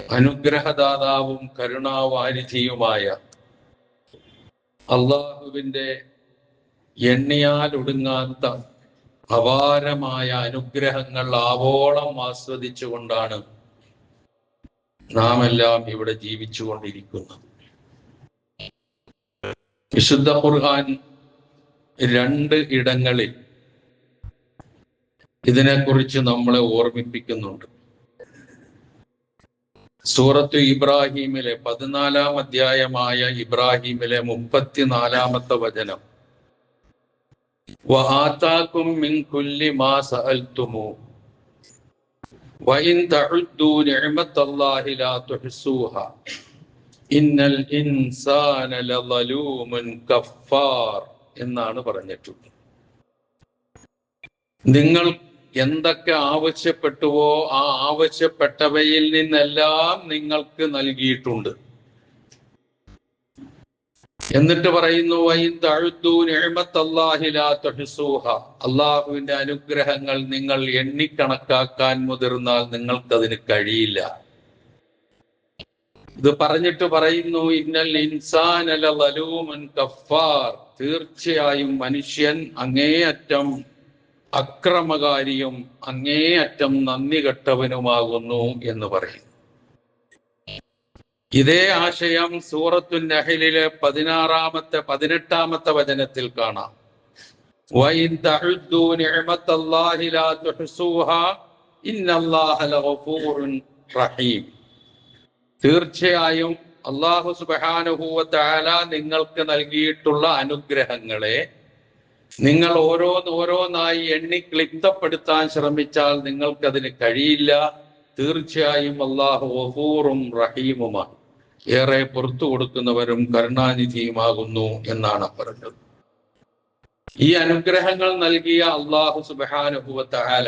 അനുഗ്രഹദാതാവും കരുണാവാരിധിയുമായ അള്ളാഹുവിന്റെ എണ്ണിയാൽ ഒടുങ്ങാത്ത അപാരമായ അനുഗ്രഹങ്ങൾ ആവോളം ആസ്വദിച്ചുകൊണ്ടാണ് നാം എല്ലാം ഇവിടെ ജീവിച്ചുകൊണ്ടിരിക്കുന്നത്. വിശുദ്ധ ഖുർആൻ 2 ഇടങ്ങളിൽ ഇതിനെക്കുറിച്ച് നമ്മളെ ഓർമ്മിപ്പിക്കുന്നുണ്ട്. സൂറത്തു ഇബ്രാഹിമിലെ 14-ാം അധ്യായമായ ഇബ്രാഹിമിലെ 34-ാമത്തെ വചനം, വആതാകും മിൻ കുല്ലി മാ സഅൽതുമു വഇൻ തഉദ്ദു നിഅമത്തല്ലാഹി ലാ തുഹ്സൂഹാ ഇന്നൽ ഇൻസാന ലളൂമുൻ കഫാർ എന്നാണ് പറഞ്ഞിട്ടുള്ളത്. നിങ്ങൾ എന്തൊക്കെ ആവശ്യപ്പെട്ടുവോ ആ ആവശ്യപ്പെട്ടവയിൽ നിന്നെല്ലാം നിങ്ങൾക്ക് നൽകിയിട്ടുണ്ട്. എന്നിട്ട് പറയുന്നു, അള്ളാഹുവിന്റെ അനുഗ്രഹങ്ങൾ നിങ്ങൾ എണ്ണിക്കണക്കാക്കാൻ മുതിർന്നാൽ നിങ്ങൾക്കതിന് കഴിയില്ല. ഇത് പറഞ്ഞിട്ട് പറയുന്നു, ഇന്നൽ ഇൻസാന ലളൂമുൻ കഫാർ, തീർച്ചയായും മനുഷ്യൻ അങ്ങേയറ്റം അക്രമകാരിയും അങ്ങേയറ്റം നന്ദി കെട്ടവനുമാകുന്നു എന്ന് പറയും. ഇതേ ആശയം സൂറത്തു നഹ്ലിലെ 18-ാമത്തെ വചനത്തിൽ കാണാം. വഇൻ തഉദ്ദു നിഅമത്തല്ലാഹി ലാ തുഹ്സൂഹാ ഇന്നല്ലാഹ ലഗഫൂറുൻ റഹീം. തീർച്ചയായും അല്ലാഹു സുബ്ഹാനഹു വ തആല നിങ്ങൾക്ക് നൽകിയിട്ടുള്ള അനുഗ്രഹങ്ങളെ നിങ്ങൾ ഓരോന്നായി എണ്ണി ക്ലിപ്തപ്പെടുത്താൻ ശ്രമിച്ചാൽ നിങ്ങൾക്കതിന് കഴിയില്ല. തീർച്ചയായും അല്ലാഹു ഗഫൂറും റഹീമുമാണ്, ഏറെ പുറത്തു കൊടുക്കുന്നവരും കരുണാനിധിയുമാകുന്നു എന്നാണ് പറഞ്ഞത്. ഈ അനുഗ്രഹങ്ങൾ നൽകിയ അല്ലാഹു സുബ്ഹാനഹു വ തആല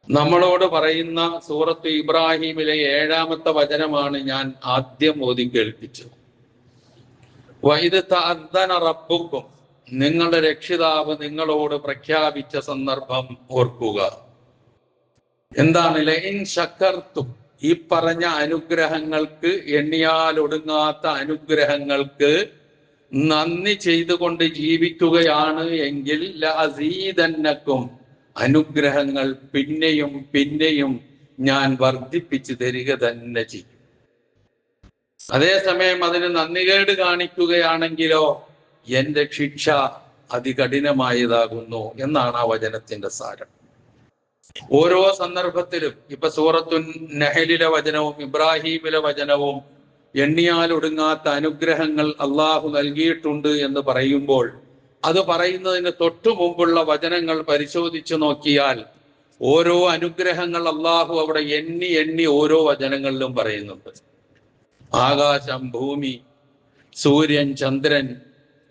നമ്മളോട് പറയുന്ന സൂറത്ത് ഇബ്രാഹിമിലെ 7-ാമത്തെ വചനമാണ് ഞാൻ ആദ്യം ഓതി കേൾപ്പിച്ചത്. വഇദ് തഅദ്ദന റബ്ബുക്കും, നിങ്ങളുടെ രക്ഷിതാവ് നിങ്ങളോട് പ്രഖ്യാപിച്ച സന്ദർഭം ഓർക്കുക. എന്താണ്? ലഇൻ ശക്കർത്തും, ഈ പറഞ്ഞ അനുഗ്രഹങ്ങൾക്ക്, എണ്ണിയാൽ ഒടുങ്ങാത്ത അനുഗ്രഹങ്ങൾക്ക് നന്ദി ചെയ്തുകൊണ്ട് ജീവിക്കുകയാണ് എങ്കിൽ ലഅസീദന്നക്കും, അനുഗ്രഹങ്ങൾ പിന്നെയും പിന്നെയും ഞാൻ വർദ്ധിപ്പിച്ചു തരിക തന്നെ ചെയ്യും. അതേസമയം അതിന് നന്ദികേട് കാണിക്കുകയാണെങ്കിലോ എന്റെ ശിക്ഷ അതികഠിനമായതാകുന്നു എന്നാണ് ആ വചനത്തിന്റെ സാരം. ഓരോ സന്ദർഭത്തിലും ഇപ്പൊ സൂറത്തു നഹ്ലിലെ വചനവും ഇബ്രാഹിമിലെ വചനവും എണ്ണിയാൽ ഒടുങ്ങാത്ത അനുഗ്രഹങ്ങൾ അള്ളാഹു നൽകിയിട്ടുണ്ട് എന്ന് പറയുമ്പോൾ അത് പറയുന്നതിന് തൊട്ടു മുമ്പുള്ള വചനങ്ങൾ പരിശോധിച്ചു നോക്കിയാൽ ഓരോ അനുഗ്രഹങ്ങൾ അള്ളാഹു അവിടെ എണ്ണി എണ്ണി ഓരോ വചനങ്ങളിലും പറയുന്നുണ്ട്. ആകാശം, ഭൂമി, സൂര്യൻ, ചന്ദ്രൻ,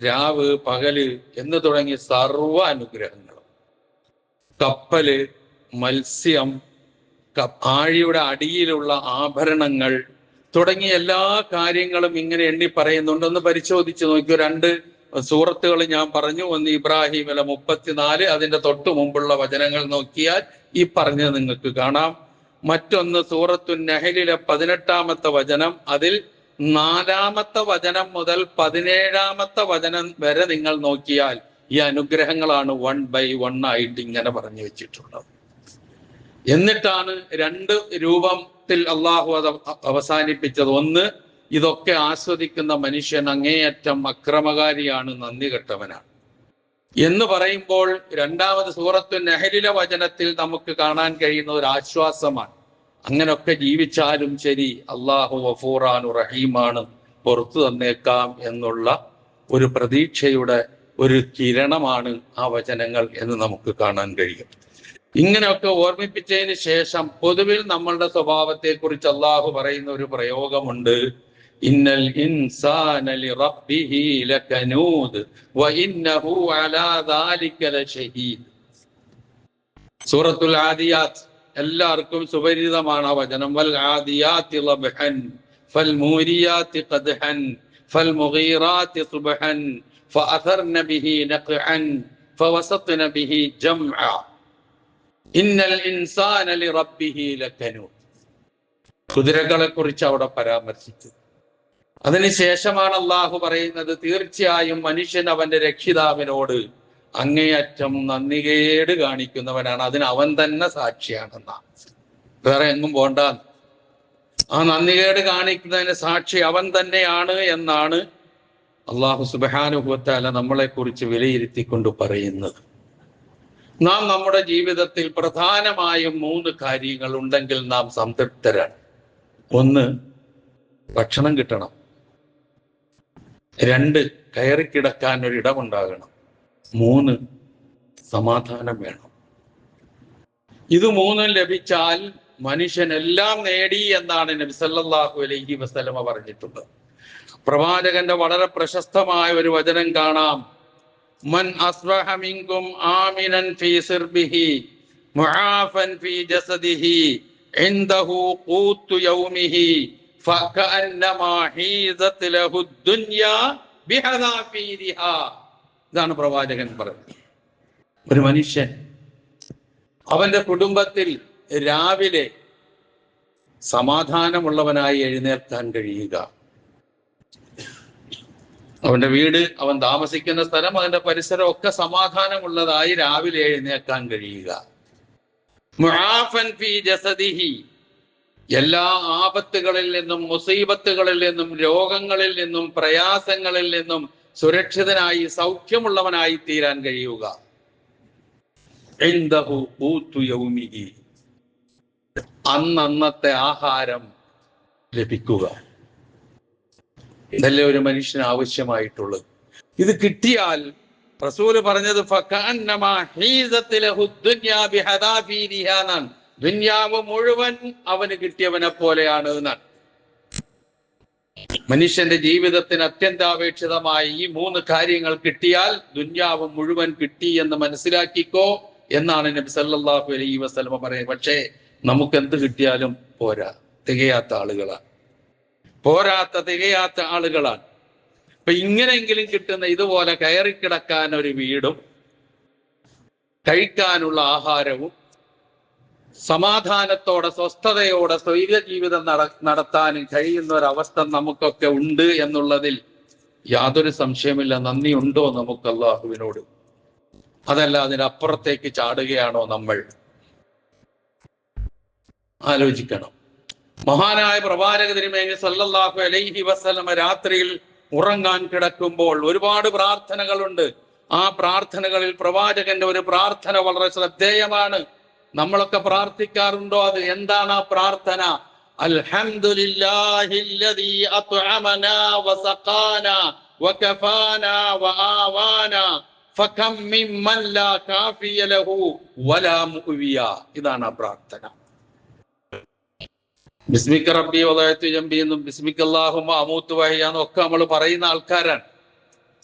രാവ്, പകല് എന്ന് തുടങ്ങി സർവ അനുഗ്രഹങ്ങളും, കപ്പല്, മത്സ്യം, ആഴിയുടെ അടിയിലുള്ള ആഭരണങ്ങൾ തുടങ്ങിയ എല്ലാ കാര്യങ്ങളും ഇങ്ങനെ എണ്ണി പറയുന്നുണ്ട്. ഒന്ന് പരിശോധിച്ച് നോക്കിയോ. 2 സൂറത്തുകൾ ഞാൻ പറഞ്ഞു. ഒന്ന് ഇബ്രാഹിമിലെ 34, അതിന്റെ തൊട്ടു മുമ്പുള്ള വചനങ്ങൾ നോക്കിയാൽ ഈ പറഞ്ഞത് നിങ്ങൾക്ക് കാണാം. മറ്റൊന്ന് സൂറത്തു നഹ്ലിലെ 18-ാമത്തെ വചനം, അതിൽ 4-ാമത്തെ വചനം മുതൽ 17-ാമത്തെ വചനം വരെ നിങ്ങൾ നോക്കിയാൽ ഈ അനുഗ്രഹങ്ങളാണ് 1 by 1 ആയിട്ട് ഇങ്ങനെ പറഞ്ഞു വെച്ചിട്ടുള്ളത്. എന്നിട്ടാണ് 2 രൂപത്തിൽ അള്ളാഹു അത് അവസാനിപ്പിച്ചത്. ഒന്ന്, ഇതൊക്കെ ആസ്വദിക്കുന്ന മനുഷ്യൻ അങ്ങേയറ്റം അക്രമകാരിയാണ്, നന്ദി കെട്ടവനാണ് എന്ന് പറയുമ്പോൾ 2-ാമത് സൂറത്തു നഹ്ലിലെ വചനത്തിൽ നമുക്ക് കാണാൻ കഴിയുന്ന ഒരു ആശ്വാസമാണ്. അങ്ങനൊക്കെ ജീവിച്ചാലും ശരി അള്ളാഹു ഗഫൂറാനു റഹീമാണ്, പുറത്തു തന്നേക്കാം എന്നുള്ള ഒരു പ്രതീക്ഷയുടെ ഒരു കിരണമാണ് ആ വചനങ്ങൾ എന്ന് നമുക്ക് കാണാൻ കഴിയും. ഇങ്ങനെയൊക്കെ ഓർമ്മിപ്പിച്ചതിന് ശേഷം പൊതുവിൽ നമ്മളുടെ സ്വഭാവത്തെ കുറിച്ച് അള്ളാഹു പറയുന്ന ഒരു പ്രയോഗമുണ്ട്. ഇന്നൽ ഇൻസാന ലിറബ്ബിഹി ലകനൂദ് വഇന്നഹു അലാ ദാലിക ലശഹീദ്. സൂറത്തുൽ ആദിയാത്ത് എല്ലാവർക്കും സുപരിചിതമാണ് ആ വചനം. വൽ ആദിയാതി ലബ്ഹൻ ഫൽ മൂരിയാതി ഖദ്ഹൻ ഫൽ മുഗീറാതി സുബ്ഹൻ ഫഅഥർന ബിഹി നഖഅൻ ഫവസത്ന ബിഹി ജംഅ ഇന്നൽ ഇൻസാന ലിറബ്ബിഹി ലകനൂദ്. കുതിരകളെ കുറിച്ച് അവിടെ പരാമർശിച്ചു. അതിനുശേഷമാണ് അള്ളാഹു പറയുന്നത്, തീർച്ചയായും മനുഷ്യൻ അവന്റെ രക്ഷിതാവിനോട് അങ്ങേയറ്റം നന്ദികേട് കാണിക്കുന്നവനാണ്, അതിന് അവൻ തന്നെ സാക്ഷിയാണെന്നാണ്. വേറെ എങ്ങും പോണ്ട. ആ നന്ദികേട് കാണിക്കുന്നതിന് സാക്ഷി അവൻ തന്നെയാണ് എന്നാണ് അള്ളാഹു സുബ്ഹാനഹു വ തആല നമ്മളെ കുറിച്ച് വിലയിരുത്തിക്കൊണ്ട് പറയുന്നത്. നാം നമ്മുടെ ജീവിതത്തിൽ പ്രധാനമായും 3 കാര്യങ്ങൾ ഉണ്ടെങ്കിൽ നാം സംതൃപ്തരാണ്. 1, ഭക്ഷണം കിട്ടണം. 2, കയറിക്കിടക്കാൻ ഒരിടമുണ്ടാകണം. 3, സമാധാനം വേണം. ഇത് 3 ലഭിച്ചാൽ മനുഷ്യൻ എല്ലാം നേടി എന്നാണ് നബി സല്ലല്ലാഹു അലൈഹി വസല്ലമ പറഞ്ഞിട്ടുള്ളത്. പ്രവാചകന്റെ വളരെ പ്രശസ്തമായ ഒരു വചനം കാണാം. മൻ അസ്ബഹ മിൻകും ആമിനൻ ഫീ സിർബിഹി മുആഫൻ ഫീ ജസദിഹി ഇൻദഹു ഖൂതു യൗമിഹി ഫകഅന്നമാ ഹീസത് ലഹു ദുനിയാ ബിഹദാഫീരിഹാ. ഇതാണ് പ്രവാചകൻ പറയുന്നത്. ഒരു മനുഷ്യൻ അവന്റെ കുടുംബത്തിൽ രാവിലെ സമാധാനമുള്ളവനായി എഴുന്നേൽക്കാൻ കഴിയുക, അവന്റെ വീട്, അവൻ താമസിക്കുന്ന സ്ഥലം, അതിന്റെ പരിസരം ഒക്കെ സമാധാനമുള്ളതായി രാവിലെ എഴുന്നേൽക്കാൻ കഴിയുക. മുആഫൻ ഫീ ജസദിഹി, എല്ലാ ആപത്തുകളിൽ നിന്നും, മുസീബത്തുകളിൽ നിന്നും, രോഗങ്ങളിൽ നിന്നും, പ്രയാസങ്ങളിൽ നിന്നും സുരക്ഷിതനായി സൗഖ്യമുള്ളവനായി തീരാൻ കഴിയുക. ഇൻദഹു ഖൂതു യൗമിഹി, അന്നത്തെ ആഹാരം ലഭിക്കുക. ഇതല്ലേ ഒരു മനുഷ്യന് ആവശ്യമായിട്ടുള്ളത്. ഇത് കിട്ടിയാൽ റസൂല് പറഞ്ഞത് ഫകഅന്നമാ ഹീസത് ലഹു ദുനിയാ ബിഹദാഫീരിഹാ എന്നാണ്. ദുനിയാവ് മുഴുവൻ അവന് കിട്ടിയവനെ പോലെയാണ് എന്നാണ്. മനുഷ്യന്റെ ജീവിതത്തിന് അത്യന്താപേക്ഷിതമായി ഈ 3 കാര്യങ്ങൾ കിട്ടിയാൽ ദുനിയാവ് മുഴുവൻ കിട്ടി എന്ന് മനസ്സിലാക്കിക്കോ എന്നാണ് നബി സല്ലല്ലാഹു അലൈഹി വസല്ലമ പറയുന്നത്. പക്ഷേ നമുക്ക് എന്ത് കിട്ടിയാലും പോരാ, തികയാത്ത ആളുകളാണ്. തികയാത്ത ആളുകളാണ്. അപ്പൊ ഇങ്ങനെയെങ്കിലും കിട്ടുന്ന ഇതുപോലെ കയറിക്കിടക്കാൻ ഒരു വീടും കഴിക്കാനുള്ള ആഹാരവും സമാധാനത്തോടെ സ്വസ്ഥതയോടെ സ്വൈര ജീവിതം നടത്താനും കഴിയുന്ന ഒരവസ്ഥ നമുക്കൊക്കെ ഉണ്ട് എന്നുള്ളതിൽ യാതൊരു സംശയമില്ല. നന്ദിയുണ്ടോ നമുക്ക് അള്ളാഹുവിനോട്? അതല്ല അതിനപ്പുറത്തേക്ക് ചാടുകയാണോ നമ്മൾ? ആലോചിക്കണം. മഹാനായ പ്രവാചക തിരുമേനി സല്ലല്ലാഹു അലൈഹി വസല്ലമ രാത്രിയിൽ ഉറങ്ങാൻ കിടക്കുമ്പോൾ ഒരുപാട് പ്രാർത്ഥനകളുണ്ട്. ആ പ്രാർത്ഥനകളിൽ പ്രവാചകന്റെ ഒരു പ്രാർത്ഥന വളരെ ശ്രദ്ധേയമാണ്. നമ്മളൊക്കെ പ്രാർത്ഥിക്കാറുണ്ടോ? അത് എന്താണ് ആ പ്രാർത്ഥന? അൽഹംദുലില്ലാഹില്ലദീ അത്അമനാ വസഖാനാ വകഫാനാ വആവാനാ ഫകം മിമ്മൻ ലാ കാഫിയ ലഹു വലാ മുഅ്വിയ. ഇതാണ് ആ പ്രാർത്ഥന. ബിസ്മിക റബ്ബി വദഅതു ജംബി എന്നും ബിസ്മിക അല്ലാഹുമ്മ അമൂതു വഹയ്യ എന്നും ഒക്കെ നമ്മൾ പറയുന്ന ആൾക്കാരാണ്.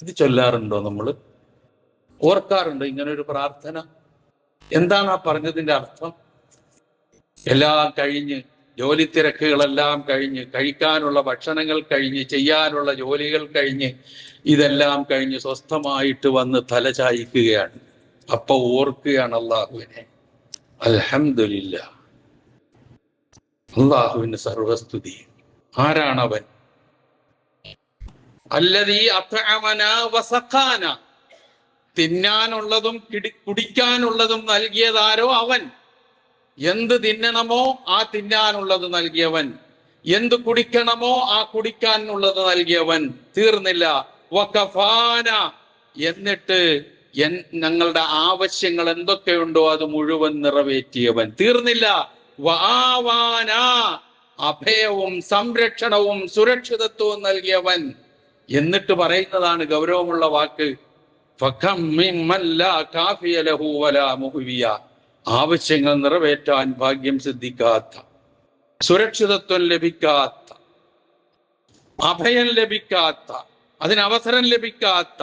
ഇത് ചൊല്ലാറുണ്ടോ? നമ്മൾ ഓർക്കാറുണ്ടോ ഇങ്ങനെ ഒരു പ്രാർത്ഥന? എന്താണ് ആ പറഞ്ഞതിന്റെ അർത്ഥം? എല്ലാം കഴിഞ്ഞ്, ജോലി തിരക്കുകളെല്ലാം കഴിഞ്ഞ്, കഴിക്കാനുള്ള ഭക്ഷണങ്ങൾ കഴിഞ്ഞ്, ചെയ്യാനുള്ള ജോലികൾ കഴിഞ്ഞ്, ഇതെല്ലാം കഴിഞ്ഞ് സ്വസ്ഥമായിട്ട് വന്ന് തലചായ്ക്കുകയാണ്. അപ്പൊ ഓർക്കുകയാണ് അള്ളാഹുവിനെ. അൽഹംദുലില്ലാഹ്, അള്ളാഹുവിന് സർവസ്തുതി. ആരാണവൻ? അല്ലദീ അത്അമനാ വസഖാനാ, തിന്നാനുള്ളതും കുടിക്കാനുള്ളതും നൽകിയതാരോ അവൻ. എന്ത് തിന്നണമോ ആ തിന്നാനുള്ളത് നൽകിയവൻ, എന്ത് കുടിക്കണമോ ആ കുടിക്കാനുള്ളത് നൽകിയവൻ. തീർന്നില്ല. വകഫാന, എന്നിട്ട് ഞങ്ങളുടെ ആവശ്യങ്ങൾ എന്തൊക്കെയുണ്ടോ അത് മുഴുവൻ നിറവേറ്റിയവൻ. തീർന്നില്ല. വആവാന, അഭയവും സംരക്ഷണവും സുരക്ഷിതത്വവും നൽകിയവൻ. എന്നിട്ട് പറയുന്നതാണ് ഗൗരവമുള്ള വാക്ക്, ഫകം മിമ്മൻ ലാ കാഫിയ ലഹു വലാ മുഅ്വിയ, ആവശ്യങ്ങൾ നിറവേറ്റാൻ ഭാഗ്യം സിദ്ധിക്കാത്ത, സുരക്ഷിതത്വം ലഭിക്കാത്ത, അഭയം ലഭിക്കാത്ത, അതിനവസരം ലഭിക്കാത്ത,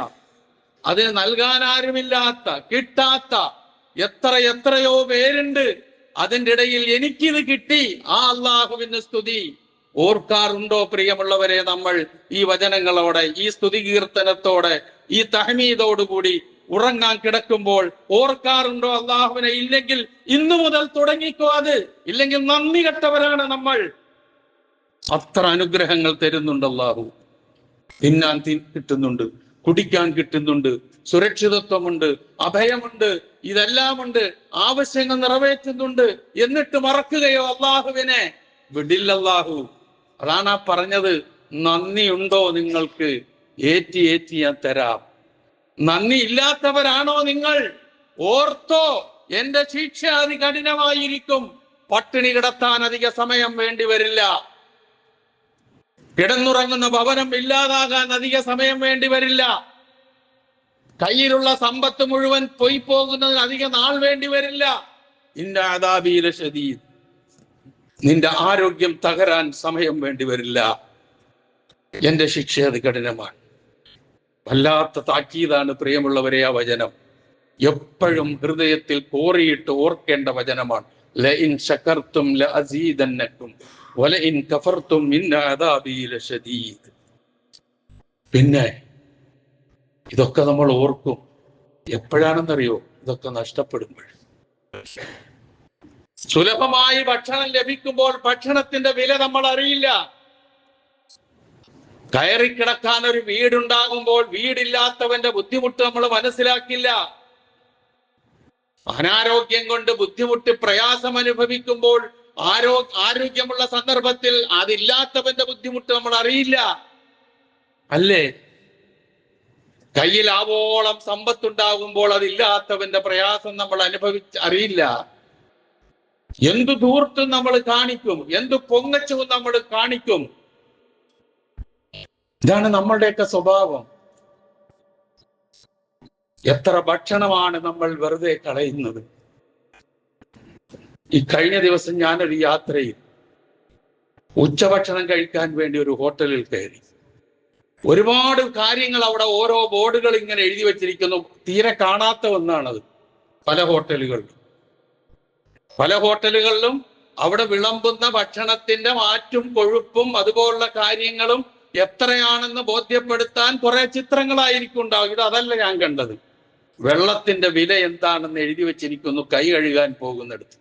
അതിന് നൽകാൻ ആരുമില്ലാത്ത, കിട്ടാത്ത എത്രയോ പേരുണ്ട്. അതിൻ്റെ ഇടയിൽ എനിക്കിത് കിട്ടി. ആ അള്ളാഹുവിന് സ്തുതി. ഓർക്കാറുണ്ടോ പ്രിയമുള്ളവരെ നമ്മൾ ഈ വചനങ്ങളോടെ, ഈ സ്തുതി കീർത്തനത്തോടെ, ഈ തഹ്മീദോടുകൂടി ഉറങ്ങാൻ കിടക്കുമ്പോൾ ഓർക്കാറുണ്ടോ അള്ളാഹുവിനെ? ഇല്ലെങ്കിൽ ഇന്നു മുതൽ തുടങ്ങിക്കോ. അത് ഇല്ലെങ്കിൽ നന്ദി കെട്ടവരാണ് നമ്മൾ. അത്ര അനുഗ്രഹങ്ങൾ തരുന്നുണ്ട് അള്ളാഹു. തിന്നാൻ കിട്ടുന്നുണ്ട്, കുടിക്കാൻ കിട്ടുന്നുണ്ട്, സുരക്ഷിതത്വമുണ്ട്, അഭയമുണ്ട്, ഇതെല്ലാമുണ്ട്, ആവശ്യങ്ങൾ നിറവേറ്റുന്നുണ്ട്. എന്നിട്ട് മറക്കുകയോ അള്ളാഹുവിനെ? വിടില്ല അള്ളാഹു. അതാണ് ആ പറഞ്ഞത്, നന്ദിയുണ്ടോ നിങ്ങൾക്ക്? ഏറ്റി ഏറ്റി ഞാൻ തരാം. നന്ദി ഇല്ലാത്തവരാണോ നിങ്ങൾ? ഓർത്തോ, എന്റെ ശിക്ഷ അതികഠിനമായിരിക്കും. പട്ടിണി കിടത്താൻ അധിക സമയം വേണ്ടി വരില്ല. കിടന്നുറങ്ങുന്ന ഭവനം ഇല്ലാതാകാൻ അധിക സമയം വേണ്ടി വരില്ല. കയ്യിലുള്ള സമ്പത്ത് മുഴുവൻ പോയി പോകുന്നതിന് അധിക നാൾ വേണ്ടി വരില്ല. ഇന്ന അദാബീല ശദീദ്, നിന്റെ ആരോഗ്യം തകരാൻ സമയം വേണ്ടി വരില്ല. എന്റെ ശിക്ഷ അത് കഠിനമാണ്. വല്ലാത്ത താക്കീതാണ് പ്രിയമുള്ളവരെ ആ വചനം. എപ്പോഴും ഹൃദയത്തിൽ കോറിയിട്ട് ഓർക്കേണ്ട വചനമാണ്. ലഇൻ ശകർതും ലഅസീദന്നകും വലഇൻ കഫർതും ഇന്ന അദാബീ ലശദീദ്. പിന്നെ ഇതൊക്കെ നമ്മൾ ഓർക്കും. എപ്പോഴാണെന്നറിയോ? ഇതൊക്കെ നഷ്ടപ്പെടുമ്പോൾ. സുലഭമായി ഭക്ഷണം ലഭിക്കുമ്പോൾ ഭക്ഷണത്തിന്റെ വില നമ്മൾ അറിയില്ല. കയറിക്കിടക്കാൻ ഒരു വീടുണ്ടാകുമ്പോൾ വീടില്ലാത്തവന്റെ ബുദ്ധിമുട്ട് നമ്മൾ മനസ്സിലാക്കില്ല. അനാരോഗ്യം കൊണ്ട് ബുദ്ധിമുട്ട് പ്രയാസം അനുഭവിക്കുമ്പോൾ ആരോഗ്യമുള്ള സന്ദർഭത്തിൽ അതില്ലാത്തവന്റെ ബുദ്ധിമുട്ട് നമ്മൾ അറിയില്ല. അല്ലേ? കയ്യിൽ ആവോളം സമ്പത്തുണ്ടാകുമ്പോൾ അതില്ലാത്തവന്റെ പ്രയാസം നമ്മൾ അറിയില്ല. എന്തു ധൂർത്തും നമ്മൾ കാണിക്കും, എന്തു പൊങ്ങച്ചവും നമ്മൾ കാണിക്കും. ഇതാണ് നമ്മളുടെയൊക്കെ സ്വഭാവം. എത്ര ഭക്ഷണമാണ് നമ്മൾ വെറുതെ കളയുന്നത്. ഈ കഴിഞ്ഞ ദിവസം ഞാനൊരു യാത്രയിൽ ഉച്ചഭക്ഷണം കഴിക്കാൻ വേണ്ടി ഒരു ഹോട്ടലിൽ കയറി. ഒരുപാട് കാര്യങ്ങൾ അവിടെ, ഓരോ ബോർഡുകൾ ഇങ്ങനെ എഴുതി വെച്ചിരിക്കുന്നു. തീരെ കാണാത്ത ഒന്നാണത്. പല ഹോട്ടലുകളിലും അവിടെ വിളമ്പുന്ന ഭക്ഷണത്തിന്റെ മാറ്റും കൊഴുപ്പും അതുപോലുള്ള കാര്യങ്ങളും എത്രയാണെന്ന് ബോധ്യപ്പെടുത്താൻ കുറെ ചിത്രങ്ങളായിരിക്കും ഉണ്ടാവും. ഇത് അതല്ല ഞാൻ കണ്ടത്. വെള്ളത്തിന്റെ വില എന്താണെന്ന് എഴുതി വെച്ചിരിക്കുന്നു. കൈ കഴുകാൻ പോകുന്നിടത്ത്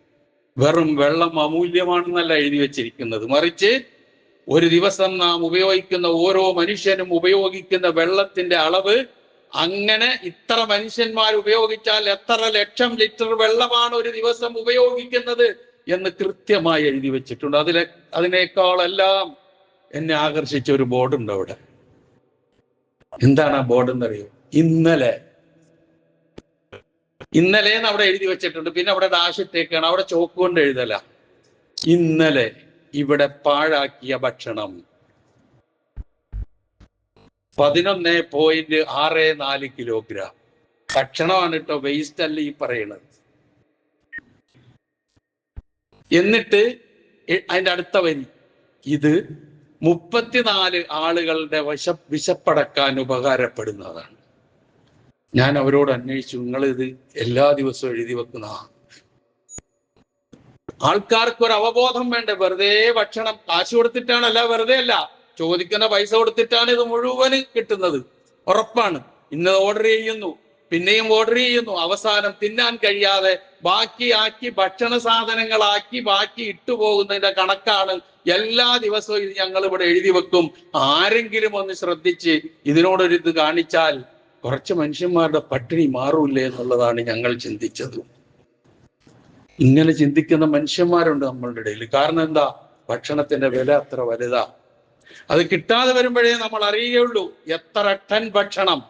വെറും വെള്ളം അമൂല്യമാണെന്നല്ല എഴുതി വെച്ചിരിക്കുന്നത്. മറിച്ച് ഒരു ദിവസം നാം ഉപയോഗിക്കുന്ന, ഓരോ മനുഷ്യനും ഉപയോഗിക്കുന്ന വെള്ളത്തിന്റെ അളവ്, അങ്ങനെ ഇത്ര മനുഷ്യന്മാർ ഉപയോഗിച്ചാൽ എത്ര ലക്ഷം ലിറ്റർ വെള്ളമാണ് ഒരു ദിവസം ഉപയോഗിക്കുന്നത് എന്ന് കൃത്യമായി എഴുതി വെച്ചിട്ടുണ്ട്. അതിനേക്കാളെല്ലാം എന്നെ ആകർഷിച്ച ഒരു ബോർഡുണ്ട് അവിടെ. എന്താണ് ആ ബോർഡ് എന്നറിയോ? ഇന്നലെ അവിടെ എഴുതി വെച്ചിട്ടുണ്ട്. പിന്നെ അവിടെ ഡാഷിട്ടേക്കാണ്. അവിടെ ചോക്ക് കൊണ്ട് എഴുതല. ഇന്നലെ ഇവിടെ പാഴാക്കിയ ഭക്ഷണം 11.64 കിലോഗ്രാം. ഭക്ഷണമാണ് കേട്ടോ, വേസ്റ്റ് അല്ല ഈ പറയണത്. എന്നിട്ട് അതിന്റെ അടുത്ത വരി, ഇത് 34 ആളുകളുടെ വിശപ്പടക്കാൻ ഉപകാരപ്പെടുന്നതാണ്. ഞാൻ അവരോട് അന്വേഷിച്ചു, നിങ്ങൾ ഇത് എല്ലാ ദിവസവും എഴുതി വെക്കുന്ന ആൾക്കാർക്ക് ഒരു അവബോധം വേണ്ടേ? വെറുതെ ഭക്ഷണം കാശ് കൊടുത്തിട്ടാണ്, അല്ല വെറുതെ അല്ല, ചോദിക്കുന്ന പൈസ കൊടുത്തിട്ടാണ് ഇത് മുഴുവൻ കിട്ടുന്നത്. ഉറപ്പാണ്. ഇന്നത് ഓർഡർ ചെയ്യുന്നു, പിന്നെയും ഓർഡർ ചെയ്യുന്നു, അവസാനം തിന്നാൻ കഴിയാതെ ബാക്കിയാക്കി ഭക്ഷണ സാധനങ്ങളാക്കി ബാക്കി ഇട്ടുപോകുന്നതിന്റെ കണക്കാണ്. എല്ലാ ദിവസവും ഇത് ഞങ്ങൾ ഇവിടെ എഴുതി വെക്കും. ആരെങ്കിലും ഒന്ന് ശ്രദ്ധിച്ച് ഇതിനോടൊരിത് കാണിച്ചാൽ കുറച്ച് മനുഷ്യന്മാരുടെ പട്ടിണി മാറൂല്ലേ എന്നുള്ളതാണ് ഞങ്ങൾ ചിന്തിച്ചത്. ഇങ്ങനെ ചിന്തിക്കുന്ന മനുഷ്യന്മാരുണ്ട് നമ്മളുടെ ഇടയിൽ. കാരണം എന്താ? ഭക്ഷണത്തിന്റെ വില അത്ര വലുതാ. അത് കിട്ടാതെ വരുമ്പോഴേ നമ്മൾ അറിയുകയുള്ളൂ എത്ര ടൺ ഭക്ഷണം,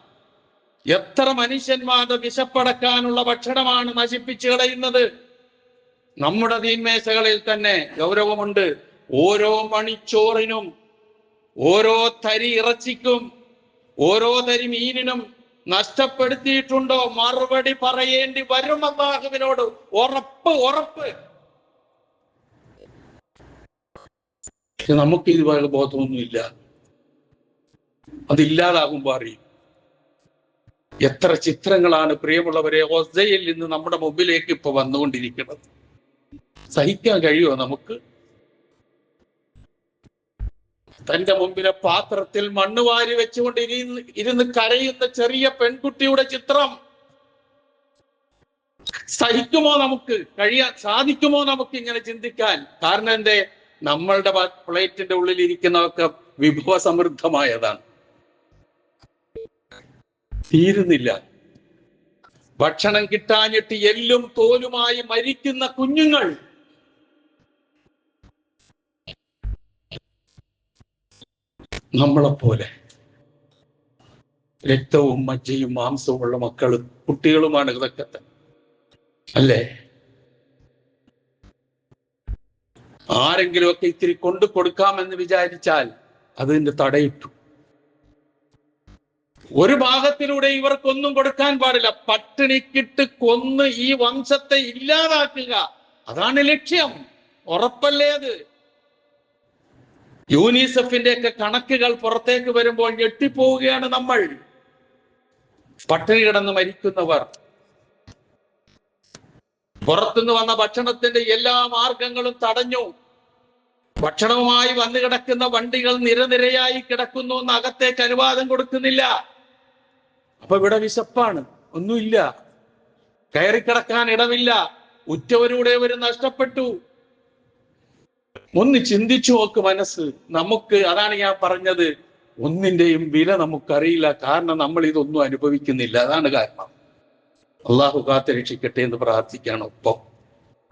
എത്ര മനുഷ്യന്മാരുടെ വിശപ്പടക്കാനുള്ള ഭക്ഷണമാണ് നശിപ്പിച്ചു കളയുന്നത്. നമ്മുടെ തീന്മേശകളിൽ തന്നെ ഗൗരവമുണ്ട്. ഓരോ മണിച്ചോറിനും, ഓരോ തരി ഇറച്ചിക്കും, ഓരോ തരി മീനിനും നഷ്ടപ്പെടുത്തിയിട്ടുണ്ടോ? മറുപടി പറയേണ്ടി വരും അല്ലാഹുവിനോട്. ഉറപ്പ്. നമുക്ക് ഇത് ബോധമൊന്നുമില്ല. അതില്ലാതാകുമ്പോ അറിയും. എത്ര ചിത്രങ്ങളാണ് പ്രിയമുള്ളവരെ ഗസയിൽ നിന്ന് നമ്മുടെ മുമ്പിലേക്ക് ഇപ്പൊ വന്നുകൊണ്ടിരിക്കുന്നത്. സഹിക്കാൻ കഴിയുമോ നമുക്ക്? തന്റെ മുമ്പിലെ പാത്രത്തിൽ മണ്ണ് വാരി വെച്ചുകൊണ്ട് ഇരുന്ന് കരയുന്ന ചെറിയ പെൺകുട്ടിയുടെ ചിത്രം സഹിക്കുമോ? നമുക്ക് സാധിക്കുമോ നമുക്ക് ഇങ്ങനെ ചിന്തിക്കാൻ? കാരണം എന്തേ? നമ്മളുടെ പ്ലേറ്റിന്റെ ഉള്ളിൽ ഇരിക്കുന്നതൊക്കെ വിഭവ സമൃദ്ധമായതാണ്, തീരുന്നില്ല. ഭക്ഷണം കിട്ടാഞ്ഞിട്ട് എല്ലും തോലുമായി മരിക്കുന്ന കുഞ്ഞുങ്ങൾ. നമ്മളെപ്പോലെ രക്തവും മജ്ജയും മാംസവും ഉള്ള മക്കളും കുട്ടികളുമാണ് ഇതൊക്കെ അല്ലേ? ആരെങ്കിലുമൊക്കെ ഇത്തിരി കൊണ്ടു കൊടുക്കാമെന്ന് വിചാരിച്ചാൽ അതിന്റെ തടയിട്ടു. ഒരു ഭാഗത്തിലൂടെ ഇവർക്കൊന്നും കൊടുക്കാൻ പാടില്ല. പട്ടിണിക്കിട്ട് കൊന്ന് ഈ വംശത്തെ ഇല്ലാതാക്കുക, അതാണ് ലക്ഷ്യം. ഉറപ്പല്ലേ അത്? യൂനിസെഫിന്റെ ഒക്കെ കണക്കുകൾ പുറത്തേക്ക് വരുമ്പോൾ ഞെട്ടിപ്പോവുകയാണ് നമ്മൾ. പട്ടിണി കിടന്ന് മരിക്കുന്നവർ, പുറത്തുനിന്ന് വന്ന ഭക്ഷണത്തിന്റെ എല്ലാ മാർഗങ്ങളും തടഞ്ഞു. ഭക്ഷണവുമായി വന്നു കിടക്കുന്ന വണ്ടികൾ നിരനിരയായി കിടക്കുന്നു, അകത്തേക്ക് അനുവാദം കൊടുക്കുന്നില്ല. അപ്പൊ ഇവിടെ വിശപ്പാണ്, ഒന്നുമില്ല, കയറിക്കിടക്കാൻ ഇടമില്ല, ഉറ്റവരുടെ ഒരു നഷ്ടപ്പെട്ടു. ഒന്ന് ചിന്തിച്ചു നോക്ക് മനസ്സ്. നമുക്ക് അതാണ് ഞാൻ പറഞ്ഞത്, ഒന്നിന്റെയും വില നമുക്കറിയില്ല. കാരണം നമ്മൾ ഇതൊന്നും അനുഭവിക്കുന്നില്ല, അതാണ് കാരണം. അള്ളാഹു കാത്ത് രക്ഷിക്കട്ടെ എന്ന് പ്രാർത്ഥിക്കണം ഒപ്പം.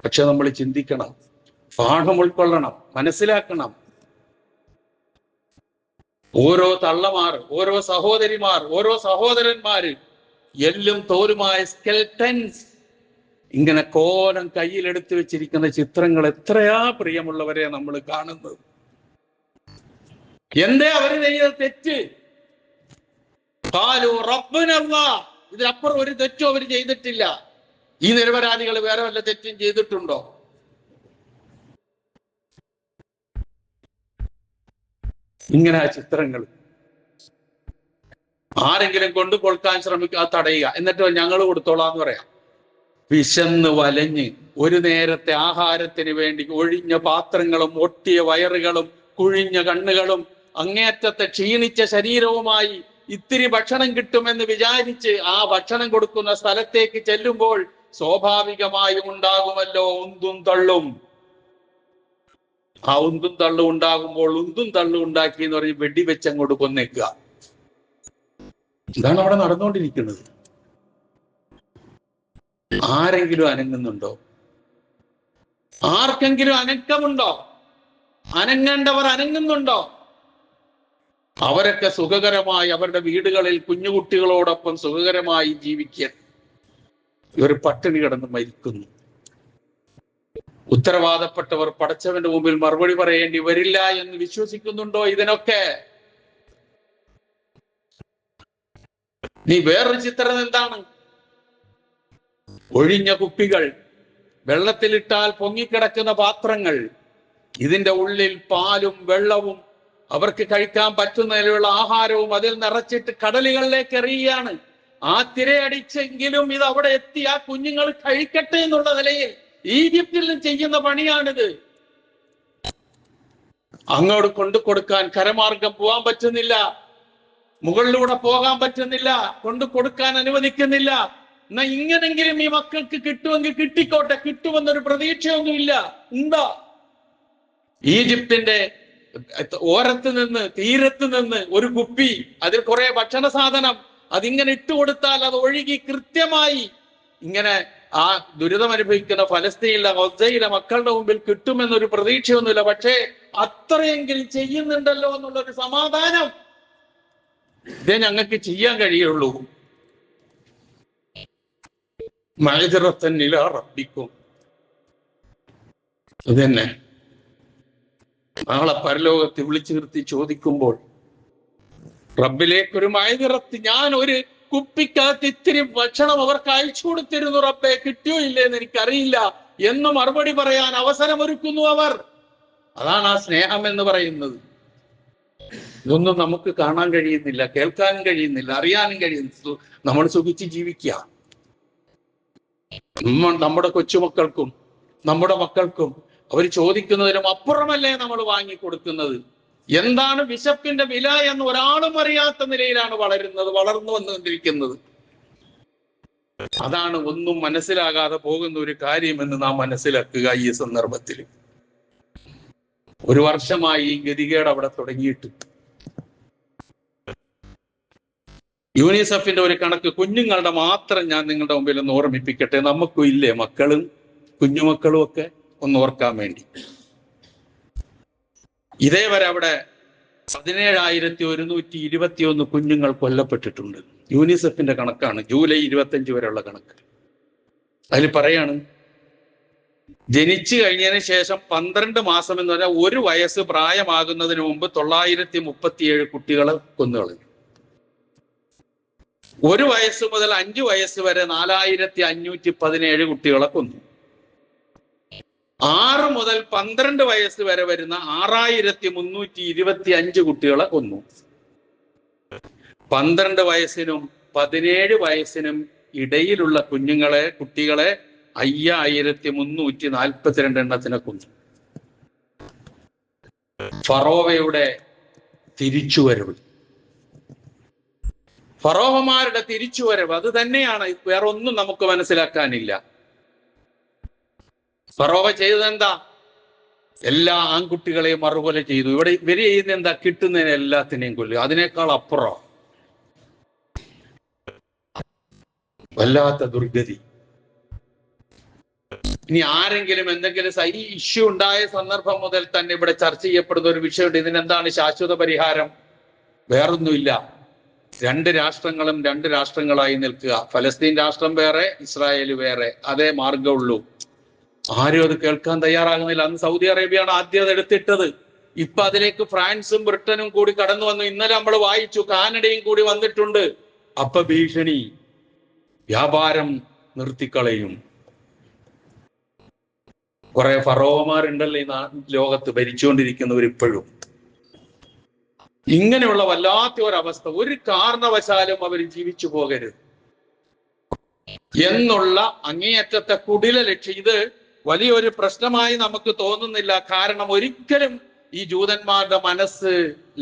പക്ഷെ നമ്മൾ ചിന്തിക്കണം, പാഠം ഉൾക്കൊള്ളണം, മനസ്സിലാക്കണം. ഓരോ തള്ളമാർ, ഓരോ സഹോദരിമാർ, ഓരോ സഹോദരന്മാര് എല്ലും തോലുമായ സ്കെൽട്ടൻസ്, ഇങ്ങനെ കോലം കയ്യിലെടുത്ത് വെച്ചിരിക്കുന്ന ചിത്രങ്ങൾ എത്രയാ പ്രിയമുള്ളവരെ നമ്മൾ കാണുന്നത്. എന്തേ അവര് ചെയ്ത തെറ്റ്? ഇതിനപ്പുറം ഒരു തെറ്റും അവർ ചെയ്തിട്ടില്ല. ഈ നിരപരാധികൾ വേറെ വല്ല തെറ്റും ചെയ്തിട്ടുണ്ടോ? ഇങ്ങനെ ആ ചിത്രങ്ങൾ ആരെങ്കിലും കൊണ്ടു കൊടുക്കാൻ ശ്രമിക്കുക, തടയുക, എന്നിട്ട് ഞങ്ങൾ കൊടുത്തോളാന്ന് പറയാം. വിശന്ന് വലഞ്ഞ് ഒരു നേരത്തെ ആഹാരത്തിന് വേണ്ടി ഒഴിഞ്ഞ പാത്രങ്ങളും ഒട്ടിയ വയറുകളും കുഴിഞ്ഞ കണ്ണുകളും അങ്ങേയറ്റത്തെ ക്ഷീണിച്ച ശരീരവുമായി ഇത്തിരി ഭക്ഷണം കിട്ടുമെന്ന് വിചാരിച്ച് ആ ഭക്ഷണം കൊടുക്കുന്ന സ്ഥലത്തേക്ക് ചെല്ലുമ്പോൾ സ്വാഭാവികമായും ഉണ്ടാകുമല്ലോ ഉന്തും തള്ളും. ആ ഉന്തും തള്ളും ഉണ്ടാകുമ്പോൾ ഉന്തും തള്ളും ഉണ്ടാക്കി എന്ന് പറഞ്ഞ് വെടിവെച്ച് അങ്ങോട്ട് കൊന്നേക്കുക. ഇതാണ് അവിടെ നടന്നുകൊണ്ടിരിക്കുന്നത്. ആരെങ്കിലും അനങ്ങുന്നുണ്ടോ? ആർക്കെങ്കിലും അനക്കമുണ്ടോ? അനങ്ങേണ്ടവർ അനങ്ങുന്നുണ്ടോ? അവരൊക്കെ സുഖകരമായി അവരുടെ വീടുകളിൽ കുഞ്ഞുകുട്ടികളോടൊപ്പം സുഖകരമായി ജീവിക്കാൻ ഇവർ പട്ടിണി കിടന്ന് മരിക്കുന്നു. ഉത്തരവാദപ്പെട്ടവർ പടച്ചവന്റെ മുമ്പിൽ മറുപടി പറയേണ്ടി വരില്ല എന്ന് വിശ്വസിക്കുന്നുണ്ടോ? ഇതിനൊക്കെ നീ വേറൊരു ചിത്രം എന്താണ്? ഒഴിഞ്ഞ കുപ്പികൾ, വെള്ളത്തിലിട്ടാൽ പൊങ്ങിക്കിടക്കുന്ന പാത്രങ്ങൾ, ഇതിന്റെ ഉള്ളിൽ പാലും വെള്ളവും അവർക്ക് കഴിക്കാൻ പറ്റുന്നതിലുള്ള ആഹാരവും അതിൽ നിറച്ചിട്ട് കടലുകളിലേക്ക് എറിയുകയാണ്. ആ തിരയടിച്ചെങ്കിലും ഇത് അവിടെ എത്തി ആ കുഞ്ഞുങ്ങൾ കഴിക്കട്ടെ എന്നുള്ള നിലയിൽ ഈജിപ്തിൽ ചെയ്യുന്ന പണിയാണിത്. അങ്ങോട്ട് കൊണ്ടു കൊടുക്കാൻ കരമാർഗം പോകാൻ പറ്റുന്നില്ല, മുകളിലൂടെ പോകാൻ പറ്റുന്നില്ല, കൊണ്ടു കൊടുക്കാൻ അനുവദിക്കുന്നില്ല. എന്നാ ഇങ്ങനെങ്കിലും ഈ മക്കൾക്ക് കിട്ടുമെങ്കിൽ കിട്ടിക്കോട്ടെ, കിട്ടുമെന്നൊരു പ്രതീക്ഷയൊന്നുമില്ല. എന്താ ഈജിപ്തിന്റെ ഓരത്ത് നിന്ന്, തീരത്ത് നിന്ന് ഒരു കുപ്പി, അതിൽ കുറെ ഭക്ഷണ സാധനം, അതിങ്ങനെ ഇട്ടുകൊടുത്താൽ അത് ഒഴുകി കൃത്യമായി ഇങ്ങനെ ആ ദുരിതം അനുഭവിക്കുന്ന ഫലസ്തീനിലെ ഗസയിലെ മക്കളുടെ മുമ്പിൽ കിട്ടുമെന്നൊരു പ്രതീക്ഷയൊന്നുമില്ല. പക്ഷേ അത്രയെങ്കിലും ചെയ്യുന്നുണ്ടല്ലോ എന്നുള്ളൊരു സമാധാനം ഇതേ ഞങ്ങൾക്ക് ചെയ്യാൻ കഴിയുള്ളൂ. മഅ്ദിറത്തൻ ഇലാ റബ്ബിക്കും, ഇത് തന്നെ നാളെ പരലോകത്ത് വിളിച്ചു നിർത്തി ചോദിക്കുമ്പോൾ റബ്ബിലേക്കൊരു മഅ്ദിറത്ത്, ഞാൻ ഒരു കുപ്പിക്കകത്ത് ഇത്തിരി ഭക്ഷണം അവർക്ക് അയച്ചു കൊടുത്തിരുന്നു റബ്ബെ, കിട്ടിയോ ഇല്ലേന്ന് എനിക്കറിയില്ല എന്ന് മറുപടി പറയാൻ അവസരമൊരുക്കുന്നു അവർ. അതാണ് ആ സ്നേഹം എന്ന് പറയുന്നത്. ഇതൊന്നും നമുക്ക് കാണാൻ കഴിയുന്നില്ല, കേൾക്കാനും കഴിയുന്നില്ല, അറിയാനും കഴിയുന്നില്ല. നമ്മൾ സുഖിച്ച് ജീവിക്കുക. നമ്മുടെ കൊച്ചുമക്കൾക്കും നമ്മുടെ മക്കൾക്കും അവർ ചോദിക്കുന്നതിനും അപ്പുറമല്ലേ നമ്മൾ വാങ്ങിക്കൊടുക്കുന്നത്. എന്താണ് വിശപ്പിന്റെ വില എന്ന് ഒരാളും അറിയാത്ത നിലയിലാണ് വളർന്നു വന്നുകൊണ്ടിരിക്കുന്നത്. അതാണ് ഒന്നും മനസ്സിലാകാതെ പോകുന്ന ഒരു കാര്യമെന്ന് നാം മനസ്സിലാക്കുക. ഈ സന്ദർഭത്തിൽ 1 വർഷമായി ഈ ഗതികേട് അവിടെ തുടങ്ങിയിട്ട്. യൂണിസെഫിന്റെ ഒരു കണക്ക് കുഞ്ഞുങ്ങളുടെ മാത്രം ഞാൻ നിങ്ങളുടെ മുമ്പിൽ ഒന്ന് ഓർമ്മിപ്പിക്കട്ടെ. നമുക്കും ഇല്ലേ മക്കളും കുഞ്ഞുമക്കളും ഒക്കെ ഒന്ന് ഓർക്കാൻ വേണ്ടി. ഇതേവരെ അവിടെ 17,121 കുഞ്ഞുങ്ങൾ കൊല്ലപ്പെട്ടിട്ടുണ്ട്. യൂണിസെഫിന്റെ കണക്കാണ്, ജൂലൈ 25 വരെയുള്ള കണക്ക്. അതിൽ പറയാണ്, ജനിച്ചു കഴിഞ്ഞതിന് ശേഷം 12 മാസം എന്ന് പറഞ്ഞാൽ 1 വയസ്സ് പ്രായമാകുന്നതിന് മുമ്പ് 937 കുട്ടികളെ കൊന്നുകളഞ്ഞു. 1 വയസ്സ് മുതൽ 5 വയസ്സ് വരെ 4,517 കുട്ടികളെ കൊന്നു. 6 മുതൽ 12 വയസ്സ് വരെ വരുന്ന 6,325 കുട്ടികളെ കൊന്നു. 12 വയസ്സിനും 17 വയസ്സിനും ഇടയിലുള്ള കുട്ടികളെ 5,342 എണ്ണത്തിനെ കൊന്നു. ഫറോവയുടെ തിരിച്ചുവരവ്, ഫറോവമാരുടെ തിരിച്ചുവരവ് അത് തന്നെയാണ്. വേറെ ഒന്നും നമുക്ക് മനസ്സിലാക്കാനില്ല. ഫറോവ ചെയ്തതെന്താ? എല്ലാ ആൺകുട്ടികളെയും മറുകൊല ചെയ്തു. ഇവര് ചെയ്യുന്ന എന്താ? കിട്ടുന്നതിന് എല്ലാത്തിനെയും കൊല്ലുക. അതിനേക്കാൾ അപ്പുറം വല്ലാത്ത ദുർഗതി. ഇനി ആരെങ്കിലും എന്തെങ്കിലും ഈ ഇഷ്യൂ ഉണ്ടായ സന്ദർഭം മുതൽ തന്നെ ഇവിടെ ചർച്ച ചെയ്യപ്പെടുന്ന ഒരു വിഷയമുണ്ട്. ഇതിനെന്താണ് ശാശ്വത പരിഹാരം? വേറൊന്നുമില്ല. 2 രാഷ്ട്രങ്ങളും 2 രാഷ്ട്രങ്ങളായി നിൽക്കുക. ഫലസ്തീൻ രാഷ്ട്രം വേറെ, ഇസ്രായേൽ വേറെ. അതേ മാർഗമുള്ളൂ. ആരും അത് കേൾക്കാൻ തയ്യാറാകുന്നില്ല. അന്ന് സൗദി അറേബ്യയാണ് ആദ്യം അത് എടുത്തിട്ടത്. ഇപ്പൊ അതിലേക്ക് ഫ്രാൻസും ബ്രിട്ടനും കൂടി കടന്നു വന്നു. ഇന്നലെ നമ്മൾ വായിച്ചു, കാനഡയും കൂടി വന്നിട്ടുണ്ട്. അപ്പൊ ഭീഷണി, വ്യാപാരം നിർത്തിക്കളയും. കുറെ ഫറോവമാരുണ്ടല്ലോ ഈ ലോകത്ത് ഭരിച്ചുകൊണ്ടിരിക്കുന്നവർ ഇപ്പോഴും. ഇങ്ങനെയുള്ള വല്ലാത്ത ഒരവസ്ഥ, ഒരു കാരണവശാലും അവർ ജീവിച്ചു പോകരുത് എന്നുള്ള അങ്ങേയറ്റത്തെ കുടില ലക്ഷ്യം. ഇത് വലിയൊരു പ്രശ്നമായി നമുക്ക് തോന്നുന്നില്ല. കാരണം ഒരിക്കലും ഈ ജൂതന്മാരുടെ മനസ്സ്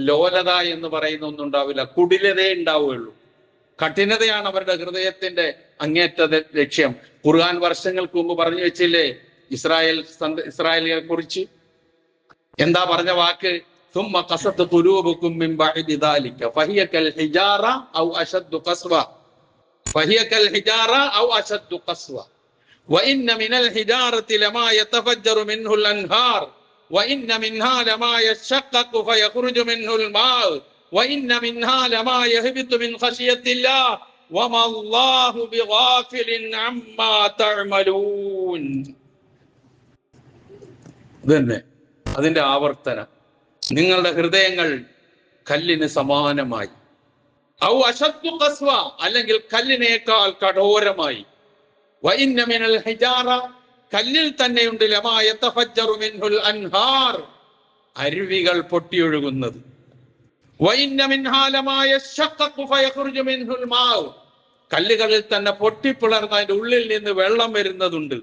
ലോലത എന്ന് പറയുന്ന ഒന്നും ഉണ്ടാവില്ല. കുടിലതേ ഉണ്ടാവുകയുള്ളൂ. കഠിനതയാണ് അവരുടെ ഹൃദയത്തിന്റെ അങ്ങേറ്റ ലക്ഷ്യം. ഖുർആൻ വർഷങ്ങൾക്ക് മുമ്പ് പറഞ്ഞു വെച്ചില്ലേ ഇസ്രായേലിനെ കുറിച്ച്? എന്താ പറഞ്ഞ വാക്ക്? ثم قست قلوبكم من بعد ذلك فهي كالحجارة أو أشد قسوة فهي كالحجارة أو أشد قسوة وإن من الحجارة لما يتفجر منه الأنهار وإن منها لما يشقق فيخرج منه الماء وإن منها لما يهبط من خشية الله وما الله بغافل عما تعملون. ഇതന്നെ അതിന്റെ ആവർത്തനം. നിങ്ങളുടെ ഹൃദയങ്ങൾ കല്ലിന് സമാനമായി, ഔ അശദ്ദു ഖസ്വ, അല്ലെങ്കിൽ കല്ലിനേക്കാൾ കഠോരമായി. വഇന്ന മിനൽ ഹിജാറ, കല്ലിൽ തന്നെയുണ്ട്, ലമാ യതഫജ്ജറു മിൻഹുൽ അൻഹാർ, അരുവികൾ പൊട്ടിയൊഴുകുന്നത്. വഇന്ന മിൻഹാ ലമാ യശഖഖു ഫയഖ്റുജു മിൻഹുൽ മാ, കല്ലുകളിൽ തന്നെ പൊട്ടിപ്പിളർന്ന് അതിന്റെ ഉള്ളിൽ നിന്ന് വെള്ളം വരുന്നതുണ്ട്.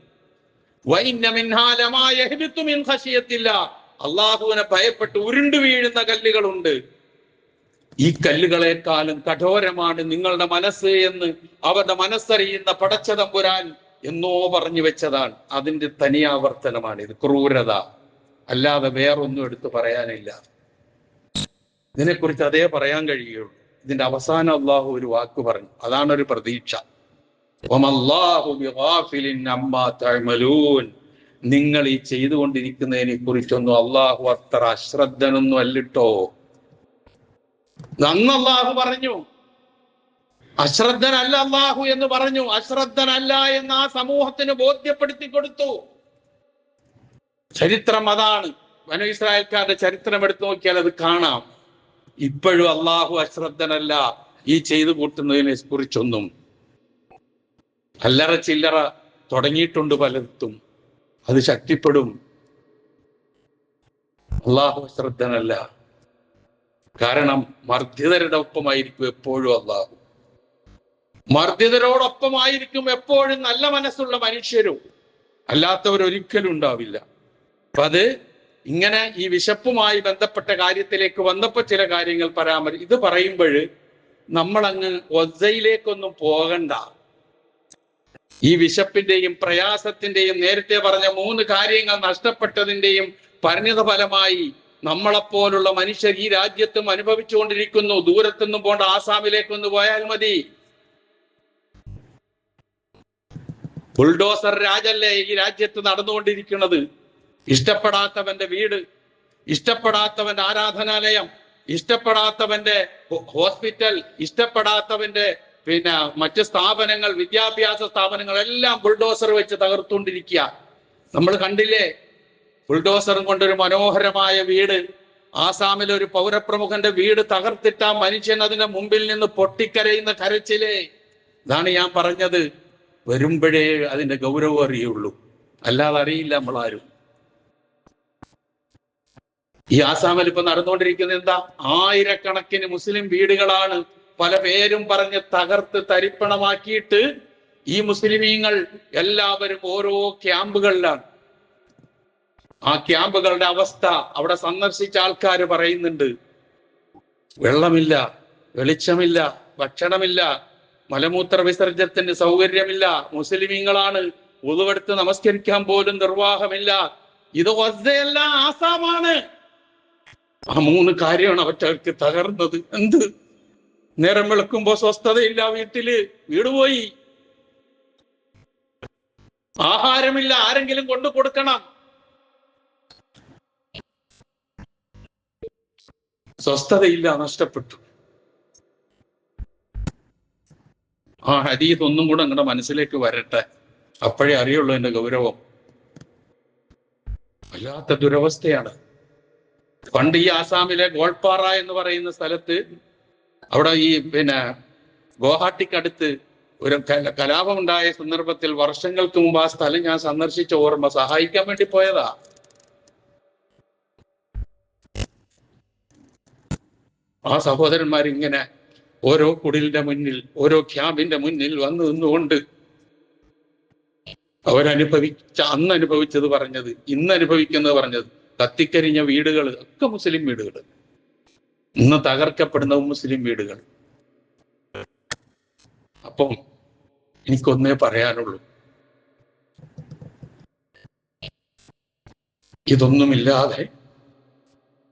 വഇന്ന മിൻഹാ ലമാ യഹ്ബിതു മിൻ ഖശിയത്തില്ലാ, അള്ളാഹുവിനെ ഭയപ്പെട്ട് ഉരുണ്ടു വീഴുന്ന കല്ലുകളുണ്ട്. ഈ കല്ലുകളെക്കാളും കഠോരമാണ് നിങ്ങളുടെ മനസ്സ് എന്ന് അവരുടെ മനസ്സറിയുന്ന പടച്ച തമ്പുരാൻ എന്നോ പറഞ്ഞു വെച്ചതാണ്. അതിന്റെ തനിയാവർത്തനമാണ് ഇത്. ക്രൂരത അല്ലാതെ വേറൊന്നും എടുത്തു പറയാനില്ല. ഇതിനെക്കുറിച്ച് അതേ പറയാൻ കഴിയുള്ളൂ. ഇതിന്റെ അവസാനം അള്ളാഹു ഒരു വാക്ക് പറഞ്ഞു. അതാണ് ഒരു പ്രതീക്ഷ. വമല്ലാഹു ബിഗാഫിലിൻ അമ്മാ തഅമലൂൻ, നിങ്ങൾ ഈ ചെയ്തുകൊണ്ടിരിക്കുന്നതിനെ കുറിച്ചൊന്നും അള്ളാഹു അത്ര അശ്രദ്ധനൊന്നും അല്ലിട്ടോ. അന്ന് അള്ളാഹു പറഞ്ഞു അശ്രദ്ധനല്ല അള്ളാഹു എന്ന് പറഞ്ഞു. അശ്രദ്ധനല്ല എന്ന് ആ സമൂഹത്തിന് ബോധ്യപ്പെടുത്തി കൊടുത്തു. ചരിത്രം അതാണ്. ബനൂ ഇസ്രായേൽക്കാരുടെ ചരിത്രം എടുത്തു നോക്കിയാൽ അത് കാണാം. ഇപ്പോഴും അള്ളാഹു അശ്രദ്ധനല്ല ഈ ചെയ്തു കൂട്ടുന്നതിനെ കുറിച്ചൊന്നും. അല്ലറ ചില്ലറ തുടങ്ങിയിട്ടുണ്ട് പലർത്തും, അത് ശക്തിപ്പെടും. അള്ളാഹു അശ്രദ്ധനല്ല. കാരണം മർദ്ദിതരുടെ ഒപ്പമായിരിക്കും എപ്പോഴും അള്ളാഹു. മർദ്ദിതരോടൊപ്പമായിരിക്കും എപ്പോഴും നല്ല മനസ്സുള്ള മനുഷ്യരും. അല്ലാത്തവരൊരിക്കലും ഉണ്ടാവില്ല. അപ്പൊ അത് ഇങ്ങനെ ഈ വിശപ്പുമായി ബന്ധപ്പെട്ട കാര്യത്തിലേക്ക് വന്നപ്പോൾ ചില കാര്യങ്ങൾ ഇത് പറയുമ്പോൾ നമ്മളങ്ങ് ഒസയിലേക്കൊന്നും പോകണ്ട. ഈ വിശപ്പിന്റെയും പ്രയാസത്തിന്റെയും നേരത്തെ പറഞ്ഞ 3 കാര്യങ്ങൾ നഷ്ടപ്പെട്ടതിന്റെയും പരിണിത ഫലമായി നമ്മളെപ്പോലുള്ള മനുഷ്യർ ഈ രാജ്യത്തും അനുഭവിച്ചുകൊണ്ടിരിക്കുന്നു. ദൂരത്തൊന്നും പോണ്ട, ആസാമിലേക്കൊന്ന് പോയാൽ മതി. ബുൾഡോസർ രാജല്ലേ ഈ രാജ്യത്ത് നടന്നുകൊണ്ടിരിക്കുന്നത്. ഇഷ്ടപ്പെടാത്തവന്റെ വീട്, ഇഷ്ടപ്പെടാത്തവന്റെ ആരാധനാലയം, ഇഷ്ടപ്പെടാത്തവന്റെ ഹോസ്പിറ്റൽ, ഇഷ്ടപ്പെടാത്തവന്റെ മറ്റ് സ്ഥാപനങ്ങൾ, വിദ്യാഭ്യാസ സ്ഥാപനങ്ങൾ എല്ലാം ബുൾഡോസർ വെച്ച് തകർത്തുകൊണ്ടിരിക്കുക. നമ്മൾ കണ്ടില്ലേ ബുൾഡോസറും കൊണ്ടൊരു മനോഹരമായ വീട്, ആസാമിലെ ഒരു പൗരപ്രമുഖന്റെ വീട് തകർത്തിട്ട മനുഷ്യൻ അതിന്റെ മുമ്പിൽ നിന്ന് പൊട്ടിക്കരയുന്ന കരച്ചിലേ. ഇതാണ് ഞാൻ പറഞ്ഞത്, വരുമ്പോഴേ അതിന്റെ ഗൗരവം അറിയുള്ളൂ, അല്ലാതെ അറിയില്ല നമ്മളാരും. ഈ ആസാമിൽ ഇപ്പൊ നടന്നുകൊണ്ടിരിക്കുന്നത് എന്താ? ആയിരക്കണക്കിന് മുസ്ലിം വീടുകളാണ് പല പേരും പറഞ്ഞ് തകർത്ത് തരിപ്പണമാക്കിയിട്ട് ഈ മുസ്ലിമീങ്ങൾ എല്ലാവരും ഓരോ ക്യാമ്പുകളിലാണ്. ആ ക്യാമ്പുകളുടെ അവസ്ഥ അവിടെ സന്ദർശിച്ച ആൾക്കാർ പറയുന്നുണ്ട്. വെള്ളമില്ല, വെളിച്ചമില്ല, ഭക്ഷണമില്ല, മലമൂത്ര വിസർജനത്തിന് സൗകര്യമില്ല. മുസ്ലിമീങ്ങളാണ്, ഉളുവെടുത്ത് നമസ്കരിക്കാൻ പോലും നിർവാഹമില്ല. ഇത് ഒസയല്ല, ആസാമാണ്. ആ 3 കാര്യമാണ് അവർക്ക് തകർന്നത്. എന്ത്? നേരം വെളുക്കുമ്പോ സ്വസ്ഥതയില്ല, വീട് പോയി, ആഹാരമില്ല, ആരെങ്കിലും കൊണ്ടു കൊടുക്കണം, സ്വസ്ഥതയില്ല, നഷ്ടപ്പെട്ടു. ആ ഹദീസ് ഒന്നും കൂടെ നിങ്ങളുടെ മനസ്സിലേക്ക് വരട്ടെ, അപ്പോഴേ അറിയുള്ളൂ എന്റെ ഗൗരവം. വല്ലാത്ത ദുരവസ്ഥയാണ്. പണ്ട് ഈ ആസാമിലെ ഗോൾപാറ എന്ന് പറയുന്ന സ്ഥലത്ത്, അവിടെ ഈ ഗുവാഹട്ടിക്കടുത്ത് ഒരു കലാപമുണ്ടായ സന്ദർഭത്തിൽ വർഷങ്ങൾക്ക് മുമ്പ് ആ സ്ഥലം ഞാൻ സന്ദർശിച്ച ഓർമ്മ, സഹായിക്കാൻ വേണ്ടി പോയതാ. ആ സഹോദരന്മാരിങ്ങനെ ഓരോ കുടിലിന്റെ മുന്നിൽ, ഓരോ ക്യാമ്പിന്റെ മുന്നിൽ വന്നു നിന്നുകൊണ്ട് അന്ന് അനുഭവിച്ചത് പറഞ്ഞത്, ഇന്ന് അനുഭവിക്കുന്നത് പറഞ്ഞത്. കത്തിക്കരിഞ്ഞ വീടുകൾ ഒക്കെ മുസ്ലിം വീടുകൾ, ഇന്ന് തകർക്കപ്പെടുന്ന മുസ്ലിം വീടുകൾ. അപ്പം എനിക്കൊന്നേ പറയാനുള്ളൂ, ഇതൊന്നുമില്ലാതെ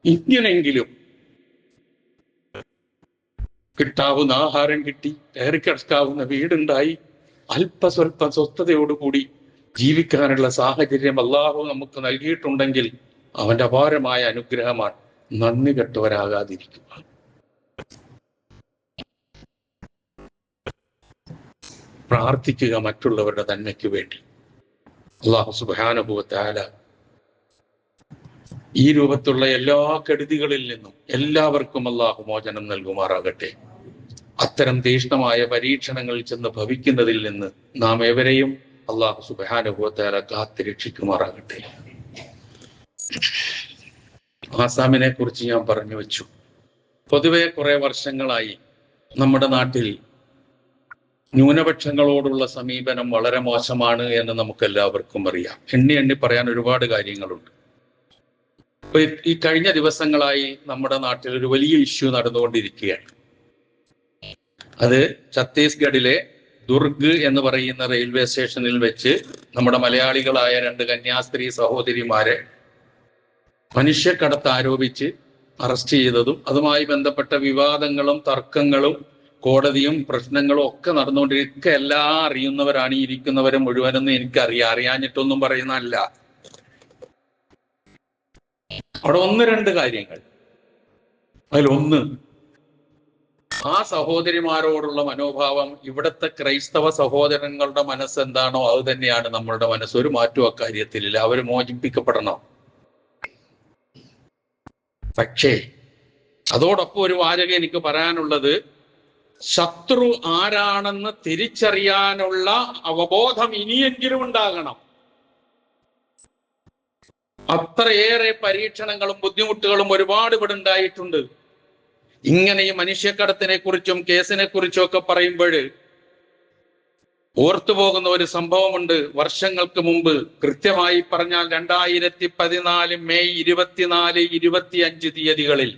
ഇങ്ങനെങ്കിലും കിട്ടാവുന്ന ആഹാരം കിട്ടി, കയറിക്കിടക്കാവുന്ന വീടുണ്ടായി, അല്പസ്വല്പം സ്വസ്ഥതയോടുകൂടി ജീവിക്കാനുള്ള സാഹചര്യം അല്ലാഹു നമുക്ക് നൽകിയിട്ടുണ്ടെങ്കിൽ അവന്റെ അപാരമായ അനുഗ്രഹമാണ്. നന്ദി കെട്ടവരാകാതിരിക്കുക. പ്രാർത്ഥിക്കുക മറ്റുള്ളവരുടെ നന്മയ്ക്ക് വേണ്ടി. അല്ലാഹു സുബ്ഹാനഹു വ തആല ഈ രൂപത്തിലുള്ള എല്ലാ കെടുതികളിൽ നിന്നും എല്ലാവർക്കും അല്ലാഹു മോചനം നൽകുമാറാകട്ടെ. അത്തരം തീഷ്ണമായ പരീക്ഷണങ്ങളിൽ ചെന്ന് ഭവിക്കുന്നതിൽ നിന്ന് നാം ഏവരെയും അല്ലാഹു സുബ്ഹാനഹു വ തആല കാത്തുരക്ഷിക്കുമാറാകട്ടെ. ആസാമിനെ കുറിച്ച് ഞാൻ പറഞ്ഞു വെച്ചു. പൊതുവെ കുറെ വർഷങ്ങളായി നമ്മുടെ നാട്ടിൽ ന്യൂനപക്ഷങ്ങളോടുള്ള സമീപനം വളരെ മോശമാണ് എന്ന് നമുക്ക് എല്ലാവർക്കും അറിയാം. എണ്ണി പറയാൻ ഒരുപാട് കാര്യങ്ങളുണ്ട്. ഈ കഴിഞ്ഞ ദിവസങ്ങളായി നമ്മുടെ നാട്ടിൽ ഒരു വലിയ ഇഷ്യൂ നടന്നുകൊണ്ടിരിക്കുകയാണ്. അത് ഛത്തീസ്ഗഡിലെ ദുർഗ് എന്ന് പറയുന്ന റെയിൽവേ സ്റ്റേഷനിൽ വെച്ച് നമ്മുടെ മലയാളികളായ 2 കന്യാസ്ത്രീ സഹോദരിമാരെ മനുഷ്യക്കടത്ത് ആരോപിച്ച് അറസ്റ്റ് ചെയ്തതും അതുമായി ബന്ധപ്പെട്ട വിവാദങ്ങളും തർക്കങ്ങളും കോടതിയും പ്രശ്നങ്ങളും ഒക്കെ നടന്നുകൊണ്ടിരിക്കുക. എല്ലാം അറിയുന്നവരാണ് ഈ ഇരിക്കുന്നവരെ മുഴുവനൊന്നും എനിക്കറിയാം, അറിയാഞ്ഞിട്ടൊന്നും പറയുന്നതല്ല. അവിടെ 1-2 കാര്യങ്ങൾ. അതിലൊന്ന്, ആ സഹോദരിമാരോടുള്ള മനോഭാവം ഇവിടുത്തെ ക്രൈസ്തവ സഹോദരങ്ങളുടെ മനസ്സെന്താണോ അത് തന്നെയാണ് നമ്മളുടെ മനസ്സ്. ഒരു മാറ്റവും അക്കാര്യത്തിലില്ല. അവർ മോചിപ്പിക്കപ്പെടണം. പക്ഷേ അതോടൊപ്പം ഒരു വാചകം എനിക്ക് പറയാനുള്ളത്, ശത്രു ആരാണെന്ന് തിരിച്ചറിയാനുള്ള അവബോധം ഇനിയെങ്കിലും ഉണ്ടാകണം. അത്രയേറെ പരീക്ഷണങ്ങളും ബുദ്ധിമുട്ടുകളും ഒരുപാട് ഇവിടെ ഉണ്ടായിട്ടുണ്ട്. ഇങ്ങനെ ഈ മനുഷ്യക്കടത്തിനെ കുറിച്ചും കേസിനെ കുറിച്ചും ഒക്കെ പറയുമ്പോൾ ഓർത്തുപോകുന്ന ഒരു സംഭവമുണ്ട്. വർഷങ്ങൾക്ക് മുമ്പ്, കൃത്യമായി പറഞ്ഞാൽ 2014 മെയ് 24, 25 തീയതികളിൽ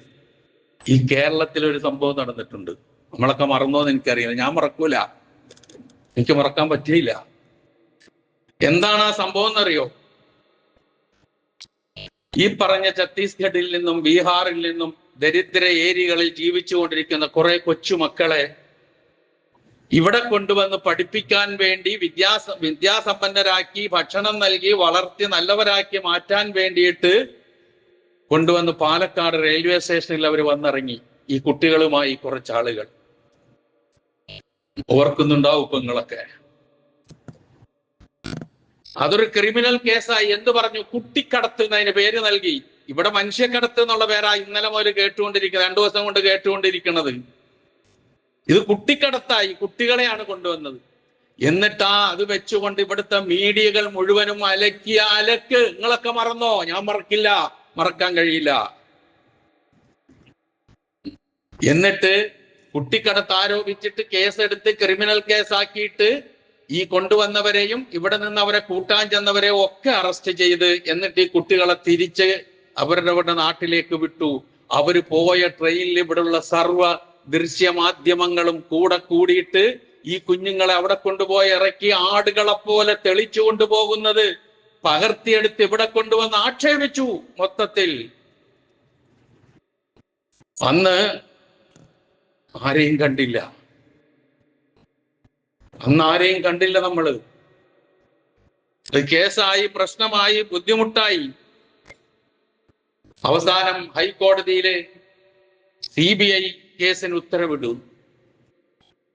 ഈ കേരളത്തിൽ ഒരു സംഭവം നടന്നിട്ടുണ്ട്. നമ്മളൊക്കെ മറന്നോന്ന് എനിക്കറിയില്ല, ഞാൻ മറക്കൂല, എനിക്ക് മറക്കാൻ പറ്റിയില്ല. എന്താണ് ആ സംഭവം എന്നറിയോ? ഈ പറഞ്ഞ ഛത്തീസ്ഗഡിൽ നിന്നും ബീഹാറിൽ നിന്നും ദരിദ്ര ഏരിയകളിൽ ജീവിച്ചുകൊണ്ടിരിക്കുന്ന കുറെ കൊച്ചുമക്കളെ ഇവിടെ കൊണ്ടുവന്ന് പഠിപ്പിക്കാൻ വേണ്ടി വിദ്യാസമ്പന്നരാക്കി ഭക്ഷണം നൽകി വളർത്തി നല്ലവരാക്കി മാറ്റാൻ വേണ്ടിയിട്ട് കൊണ്ടുവന്ന് പാലക്കാട് റെയിൽവേ സ്റ്റേഷനിൽ അവർ വന്നിറങ്ങി. ഈ കുട്ടികളുമായി കുറച്ചാളുകൾ ഓർക്കുന്നുണ്ടാവും ഇപ്പൊ നിങ്ങളൊക്കെ. അതൊരു ക്രിമിനൽ കേസായി. എന്ത് പറഞ്ഞു? കുട്ടിക്കടത്ത് എന്നതിന് പേര് നൽകി. ഇവിടെ മനുഷ്യക്കടത്ത് എന്നുള്ള പേരാ ഇന്നലെ മുതൽ കേട്ടുകൊണ്ടിരിക്കുന്നത്, 2 ദിവസം കൊണ്ട് കേട്ടുകൊണ്ടിരിക്കുന്നത്. ഇത് കുട്ടിക്കടത്തായി. കുട്ടികളെയാണ് കൊണ്ടുവന്നത്. എന്നിട്ടാ അത് വെച്ചുകൊണ്ട് ഇവിടുത്തെ മീഡിയകൾ മുഴുവനും അലക്കിയ അലക്ക്. നിങ്ങളൊക്കെ മറന്നോ? ഞാൻ മറക്കില്ല, മറക്കാൻ കഴിയില്ല. എന്നിട്ട് കുട്ടിക്കടത്ത് ആരോപിച്ചിട്ട് കേസെടുത്ത് ക്രിമിനൽ കേസാക്കിയിട്ട് ഈ കൊണ്ടുവന്നവരെയും ഇവിടെ നിന്ന് അവരെ കൂട്ടാൻ ചെന്നവരെയും ഒക്കെ അറസ്റ്റ് ചെയ്ത് എന്നിട്ട് ഈ കുട്ടികളെ തിരിച്ച് അവരുടെ നാട്ടിലേക്ക് വിട്ടു. അവര് പോയ ട്രെയിനിൽ ഇവിടെയുള്ള സർവ്വ ദൃശ്യമാധ്യമങ്ങളും കൂടെ കൂടിയിട്ട് ഈ കുഞ്ഞുങ്ങളെ അവിടെ കൊണ്ടുപോയി ഇറക്കി ആടുകളെ പോലെ തെളിച്ചു കൊണ്ടുപോകുന്നത് പകർത്തിയെടുത്ത് ഇവിടെ കൊണ്ടുവന്ന് ആക്ഷേപിച്ചു. മൊത്തത്തിൽ അന്ന് ആരെയും കണ്ടില്ല. അന്ന് ആരെയും കണ്ടില്ല. നമ്മള് കേസായി, പ്രശ്നമായി, ബുദ്ധിമുട്ടായി. അവസാനം ഹൈക്കോടതിയിലെ CBI കേസിന് ഉത്തരവിട്ടു.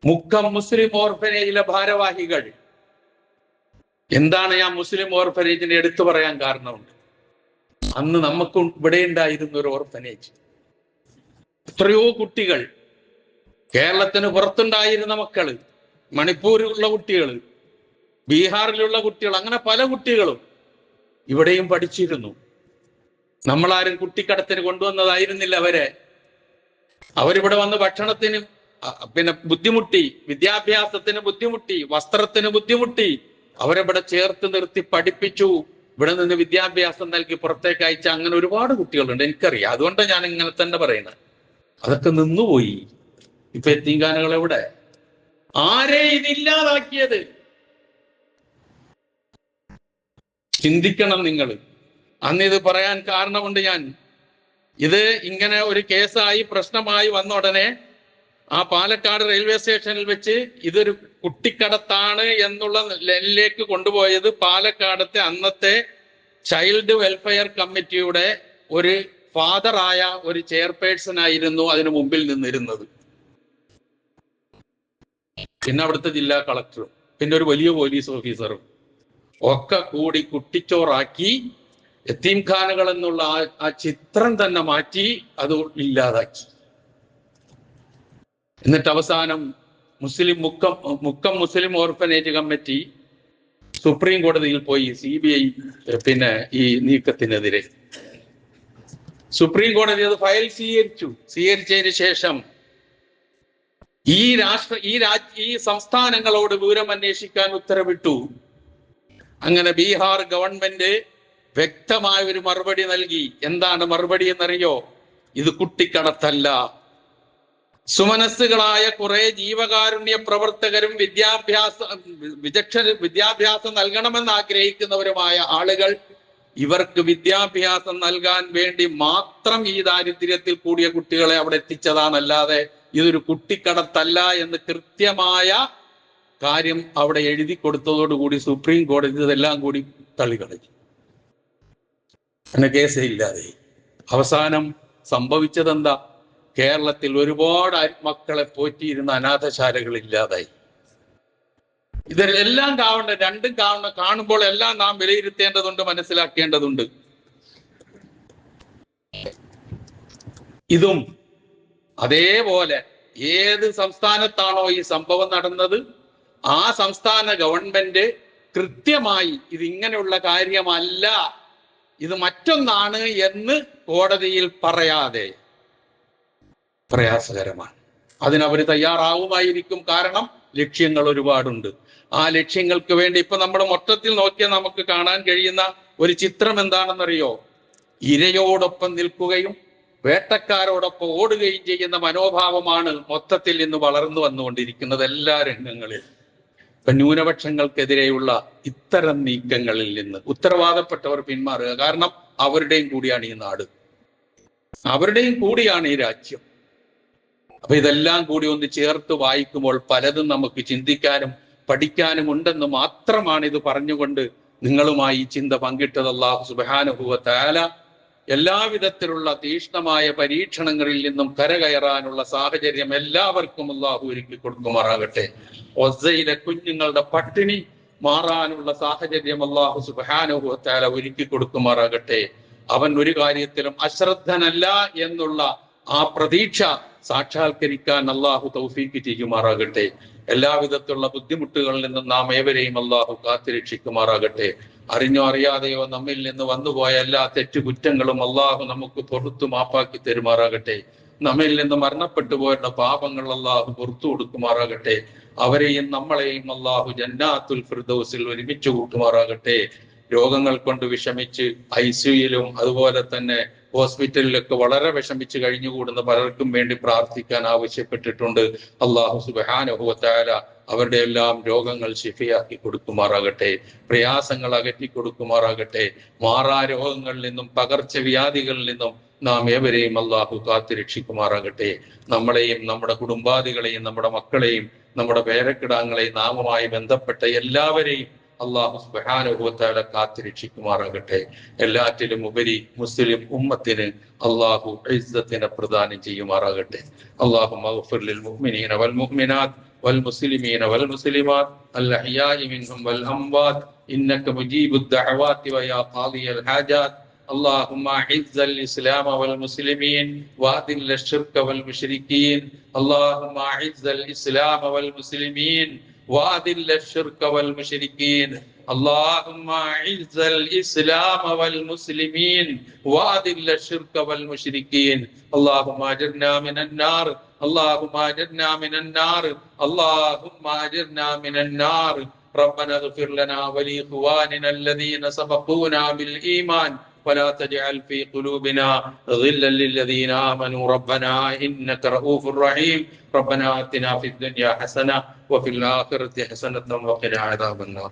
മുക്കം മുസ്ലിം ഓർഫനേജിലെ ഭാരവാഹികൾ, എന്താണ് ഞാൻ മുസ്ലിം ഓർഫനേജിനെ എടുത്തു പറയാൻ കാരണമുണ്ട്. അന്ന് നമുക്ക് ഇവിടെ ഉണ്ടായിരുന്ന ഒരു ഓർഫനേജ്. എത്രയോ കുട്ടികൾ, കേരളത്തിന് പുറത്തുണ്ടായിരുന്ന മക്കള്, മണിപ്പൂരിലുള്ള കുട്ടികൾ, ബീഹാറിലുള്ള കുട്ടികൾ, അങ്ങനെ പല കുട്ടികളും ഇവിടെയും പഠിച്ചിരുന്നു. നമ്മളാരും കുട്ടിക്കടത്തിന് കൊണ്ടുവന്നതായിരുന്നില്ല അവരെ. അവരിവിടെ വന്ന് ഭക്ഷണത്തിന് ബുദ്ധിമുട്ടി, വിദ്യാഭ്യാസത്തിന് ബുദ്ധിമുട്ടി, വസ്ത്രത്തിന് ബുദ്ധിമുട്ടി. അവരെവിടെ ചേർത്ത് നിർത്തി പഠിപ്പിച്ചു. ഇവിടെ നിന്ന് വിദ്യാഭ്യാസം നൽകി പുറത്തേക്ക് അയച്ച അങ്ങനെ ഒരുപാട് കുട്ടികളുണ്ട്, എനിക്കറിയാം. അതുകൊണ്ടാണ് ഞാൻ ഇങ്ങനെ തന്നെ പറയുന്നത്. അതൊക്കെ നിന്നുപോയി. ഇപ്പൊ എത്തീങ്കാനകൾ എവിടെ? ആരെ ഇതില്ലാതാക്കിയത്? ചിന്തിക്കണം നിങ്ങൾ. അന്ന് ഇത് പറയാൻ കാരണമുണ്ട്. ഞാൻ ഇത് ഇങ്ങനെ ഒരു കേസായി പ്രശ്നമായി വന്ന ഉടനെ ആ പാലക്കാട് റെയിൽവേ സ്റ്റേഷനിൽ വെച്ച് ഇതൊരു കുട്ടിക്കടത്താണ് എന്നുള്ള ലെവലിലേക്ക് കൊണ്ടുപോയത് പാലക്കാടത്തെ അന്നത്തെ ചൈൽഡ് വെൽഫെയർ കമ്മിറ്റിയുടെ ഒരു ഫാദറായ ഒരു ചെയർപേഴ്സൺ ആയിരുന്നു അതിനു മുമ്പിൽ നിന്നിരുന്നത്. പിന്നെ അവിടുത്തെ ജില്ലാ കളക്ടറും പിന്നെ ഒരു വലിയ പോലീസ് ഓഫീസറും ഒക്കെ കൂടി കുട്ടിച്ചോറാക്കി യത്തീംഖാനകൾ എന്നുള്ള ആ ചിത്രം തന്നെ മാറ്റി അത് ഇല്ലാതാക്കി. എന്നിട്ട് അവസാനം മുക്കം മുസ്ലിം ഓർഫനേജ് കമ്മിറ്റി സുപ്രീം കോടതിയിൽ പോയി CBI പിന്നെ ഈ നീക്കത്തിനെതിരെ. സുപ്രീം കോടതി അത് ഫയൽ സ്വീകരിച്ചതിന് ശേഷം ഈ സംസ്ഥാനങ്ങളോട് വിവരം അന്വേഷിക്കാൻ ഉത്തരവിട്ടു. അങ്ങനെ ബീഹാർ ഗവൺമെന്റ് വ്യക്തമായ ഒരു മറുപടി നൽകി. എന്താണ് മറുപടി എന്നറിയോ? ഇത് കുട്ടിക്കടത്തല്ല. സുമനസ്സുകളായ കുറെ ജീവകാരുണ്യ പ്രവർത്തകരും വിദ്യാഭ്യാസം നൽകണമെന്ന് ആഗ്രഹിക്കുന്നവരുമായ ആളുകൾ ഇവർക്ക് വിദ്യാഭ്യാസം നൽകാൻ വേണ്ടി മാത്രം ഈ ദാരിദ്ര്യത്തിൽ കൂടിയ കുട്ടികളെ അവിടെ എത്തിച്ചതാണല്ലാതെ ഇതൊരു കുട്ടിക്കടത്തല്ല എന്ന് കൃത്യമായ കാര്യം അവിടെ എഴുതി കൊടുത്തതോടുകൂടി സുപ്രീം കോടതി ഇതെല്ലാം കൂടി തള്ളിക്കളഞ്ഞു. അങ്ങനെ കേസേ ഇല്ലാതെ. അവസാനം സംഭവിച്ചതെന്താ? കേരളത്തിൽ ഒരുപാട് മക്കളെ പോറ്റിയിരുന്ന അനാഥശാലകൾ ഇല്ലാതായി. ഇതെല്ലാം രണ്ടും കാണുമ്പോൾ എല്ലാം നാം വിലയിരുത്തേണ്ടതുണ്ട്, മനസ്സിലാക്കേണ്ടതുണ്ട്. ഇതും അതേപോലെ ഏത് സംസ്ഥാനത്താണോ ഈ സംഭവം നടന്നത് ആ സംസ്ഥാന ഗവൺമെന്റ് കൃത്യമായി ഇതിങ്ങനെയുള്ള കാര്യമല്ല, ഇത് മറ്റൊന്നാണ് എന്ന് കോടതിയിൽ പറയാതെ പ്രയാസകരമാണ്. അതിനവർ തയ്യാറാവുമായിരിക്കും. കാരണം ലക്ഷ്യങ്ങൾ ഒരുപാടുണ്ട്. ആ ലക്ഷ്യങ്ങൾക്ക് വേണ്ടി ഇപ്പൊ നമ്മൾ മൊത്തത്തിൽ നോക്കിയാൽ നമുക്ക് കാണാൻ കഴിയുന്ന ഒരു ചിത്രം എന്താണെന്നറിയോ? ഇരയോടൊപ്പം നിൽക്കുകയും വേട്ടക്കാരോടൊപ്പം ഓടുകയും ചെയ്യുന്ന മനോഭാവമാണ് മൊത്തത്തിൽ ഇന്ന് വളർന്നു വന്നുകൊണ്ടിരിക്കുന്നത് എല്ലാ രംഗങ്ങളിലും. ഇപ്പൊ ന്യൂനപക്ഷങ്ങൾക്കെതിരെയുള്ള ഇത്തരം നീക്കങ്ങളിൽ നിന്ന് ഉത്തരവാദപ്പെട്ടവർ പിന്മാറുക. കാരണം അവരുടെയും കൂടിയാണ് ഈ നാട്, അവരുടെയും കൂടിയാണ് ഈ രാജ്യം. അപ്പൊ ഇതെല്ലാം കൂടി ഒന്ന് ചേർത്ത് വായിക്കുമ്പോൾ പലതും നമുക്ക് ചിന്തിക്കാനും പഠിക്കാനും ഉണ്ടെന്ന് മാത്രമാണ് ഇത് പറഞ്ഞുകൊണ്ട് നിങ്ങളുമായി ഈ ചിന്ത പങ്കിട്ടത്. അല്ലാഹു സുബ്ഹാനഹു വ തആല എല്ലാവിധത്തിലുള്ള തീക്ഷ്ണമായ പരീക്ഷണങ്ങളിൽ നിന്നും കരകയറാനുള്ള സാഹചര്യം എല്ലാവർക്കും അല്ലാഹു ഒരുക്കി കൊടുക്കുമാറാകട്ടെ. ഒസയിലെ കുഞ്ഞുങ്ങളുടെ പട്ടിണി മാറാനുള്ള സാഹചര്യം അല്ലാഹു സുബ്ഹാനഹു വ തആല ഒരുക്കി കൊടുക്കുമാറാകട്ടെ. അവൻ ഒരു കാര്യത്തിലും അശ്രദ്ധനല്ല എന്നുള്ള ആ പ്രതീക്ഷ സാക്ഷാത്കരിക്കാൻ അല്ലാഹു തൗഫീഖ് ചെയ്യുമാറാകട്ടെ. എല്ലാവിധത്തിലുള്ള ബുദ്ധിമുട്ടുകളിൽ നിന്നും നാം ഏവരെയും അല്ലാഹു കാത്തുരക്ഷിക്കുമാറാകട്ടെ. അറിഞ്ഞോ അറിയാതെയോ നമ്മിൽ നിന്ന് വന്നുപോയ എല്ലാ തെറ്റുകുറ്റങ്ങളും അല്ലാഹു നമുക്ക് പുറത്തു മാപ്പാക്കി തരുമാറാകട്ടെ. നമ്മിൽ നിന്ന് മരണപ്പെട്ടു പോയുള്ള പാപങ്ങൾ അല്ലാഹു പുറത്തു കൊടുക്കുമാറാകട്ടെ. അവരെയും നമ്മളെയും അല്ലാഹു ജന്നാത്തുൽ ഫിർദൗസിൽ ഒരുമിച്ച് കൂട്ടുമാറാകട്ടെ. രോഗങ്ങൾ കൊണ്ട് വിഷമിച്ച് ICUയിലും അതുപോലെ തന്നെ ഹോസ്പിറ്റലിലൊക്കെ വളരെ വിഷമിച്ച് കഴിഞ്ഞുകൂടുന്ന പലർക്കും വേണ്ടി പ്രാർത്ഥിക്കാൻ ആവശ്യപ്പെട്ടിട്ടുണ്ട്. അല്ലാഹു സുബ്ഹാനഹു വ തആല അവരുടെ എല്ലാം രോഗങ്ങൾ ശിഫയാക്കി കൊടുക്കുമാറാകട്ടെ, പ്രയാസങ്ങൾ അകറ്റി കൊടുക്കുമാറാകട്ടെ. മാറാ രോഗങ്ങളിൽ നിന്നും പകർച്ചവ്യാധികളിൽ നിന്നും നാം ഏവരെയും അല്ലാഹു കാത്തുരക്ഷിക്കുമാറാകട്ടെ. നമ്മളെയും നമ്മുടെ കുടുംബാദികളെയും നമ്മുടെ മക്കളെയും നമ്മുടെ പേരക്കിടാങ്ങളെയും നാമുമായി ബന്ധപ്പെട്ട എല്ലാവരെയും അല്ലാഹു സുബ്ഹാനഹു വ തആല കാത്തുരക്ഷിക്കുമാറാകട്ടെ. എല്ലാറ്റിലും ഉപരി മുസ്ലിം ഉമ്മത്തിന് അല്ലാഹു ഇസ്സത്തിനെ പ്രദാനം ചെയ്യുമാറാകട്ടെ. അല്ലാഹുമ്മ ഗ്ഫിർ ലിൽ മുഅ്മിനീന വൽ മുഅ്മിനാത്ത് വൽ മുസ്ലിമീന വൽ മുസ്ലിമാത്ത് അൽ അഹ്യാഇ മിൻഹും വൽ അംവാത്ത് ഇന്നക മുജീബുദ് ദഅവാതി വയാ ഖാദിയൽ ഹാജാത്ത്. اللهم اعز الاسلام والمسلمين واذل الشرك والمشركين. اللهم اعز الاسلام والمسلمين واذل الشرك والمشركين. اللهم اعز الاسلام والمسلمين واذل الشرك والمشركين. اللهم اجرنا من النار. اللهم اجرنا من النار. اللهم اجرنا من النار. ربنا اغفر لنا ولاخواننا الذين سبقونا بالايمان ولا تجعل في قلوبنا غلا للذين آمنوا ربنا إنك رؤوف رحيم. ربنا آتنا في الدنيا حسنة وفي الآخرة حسنة وقنا عذاب النار.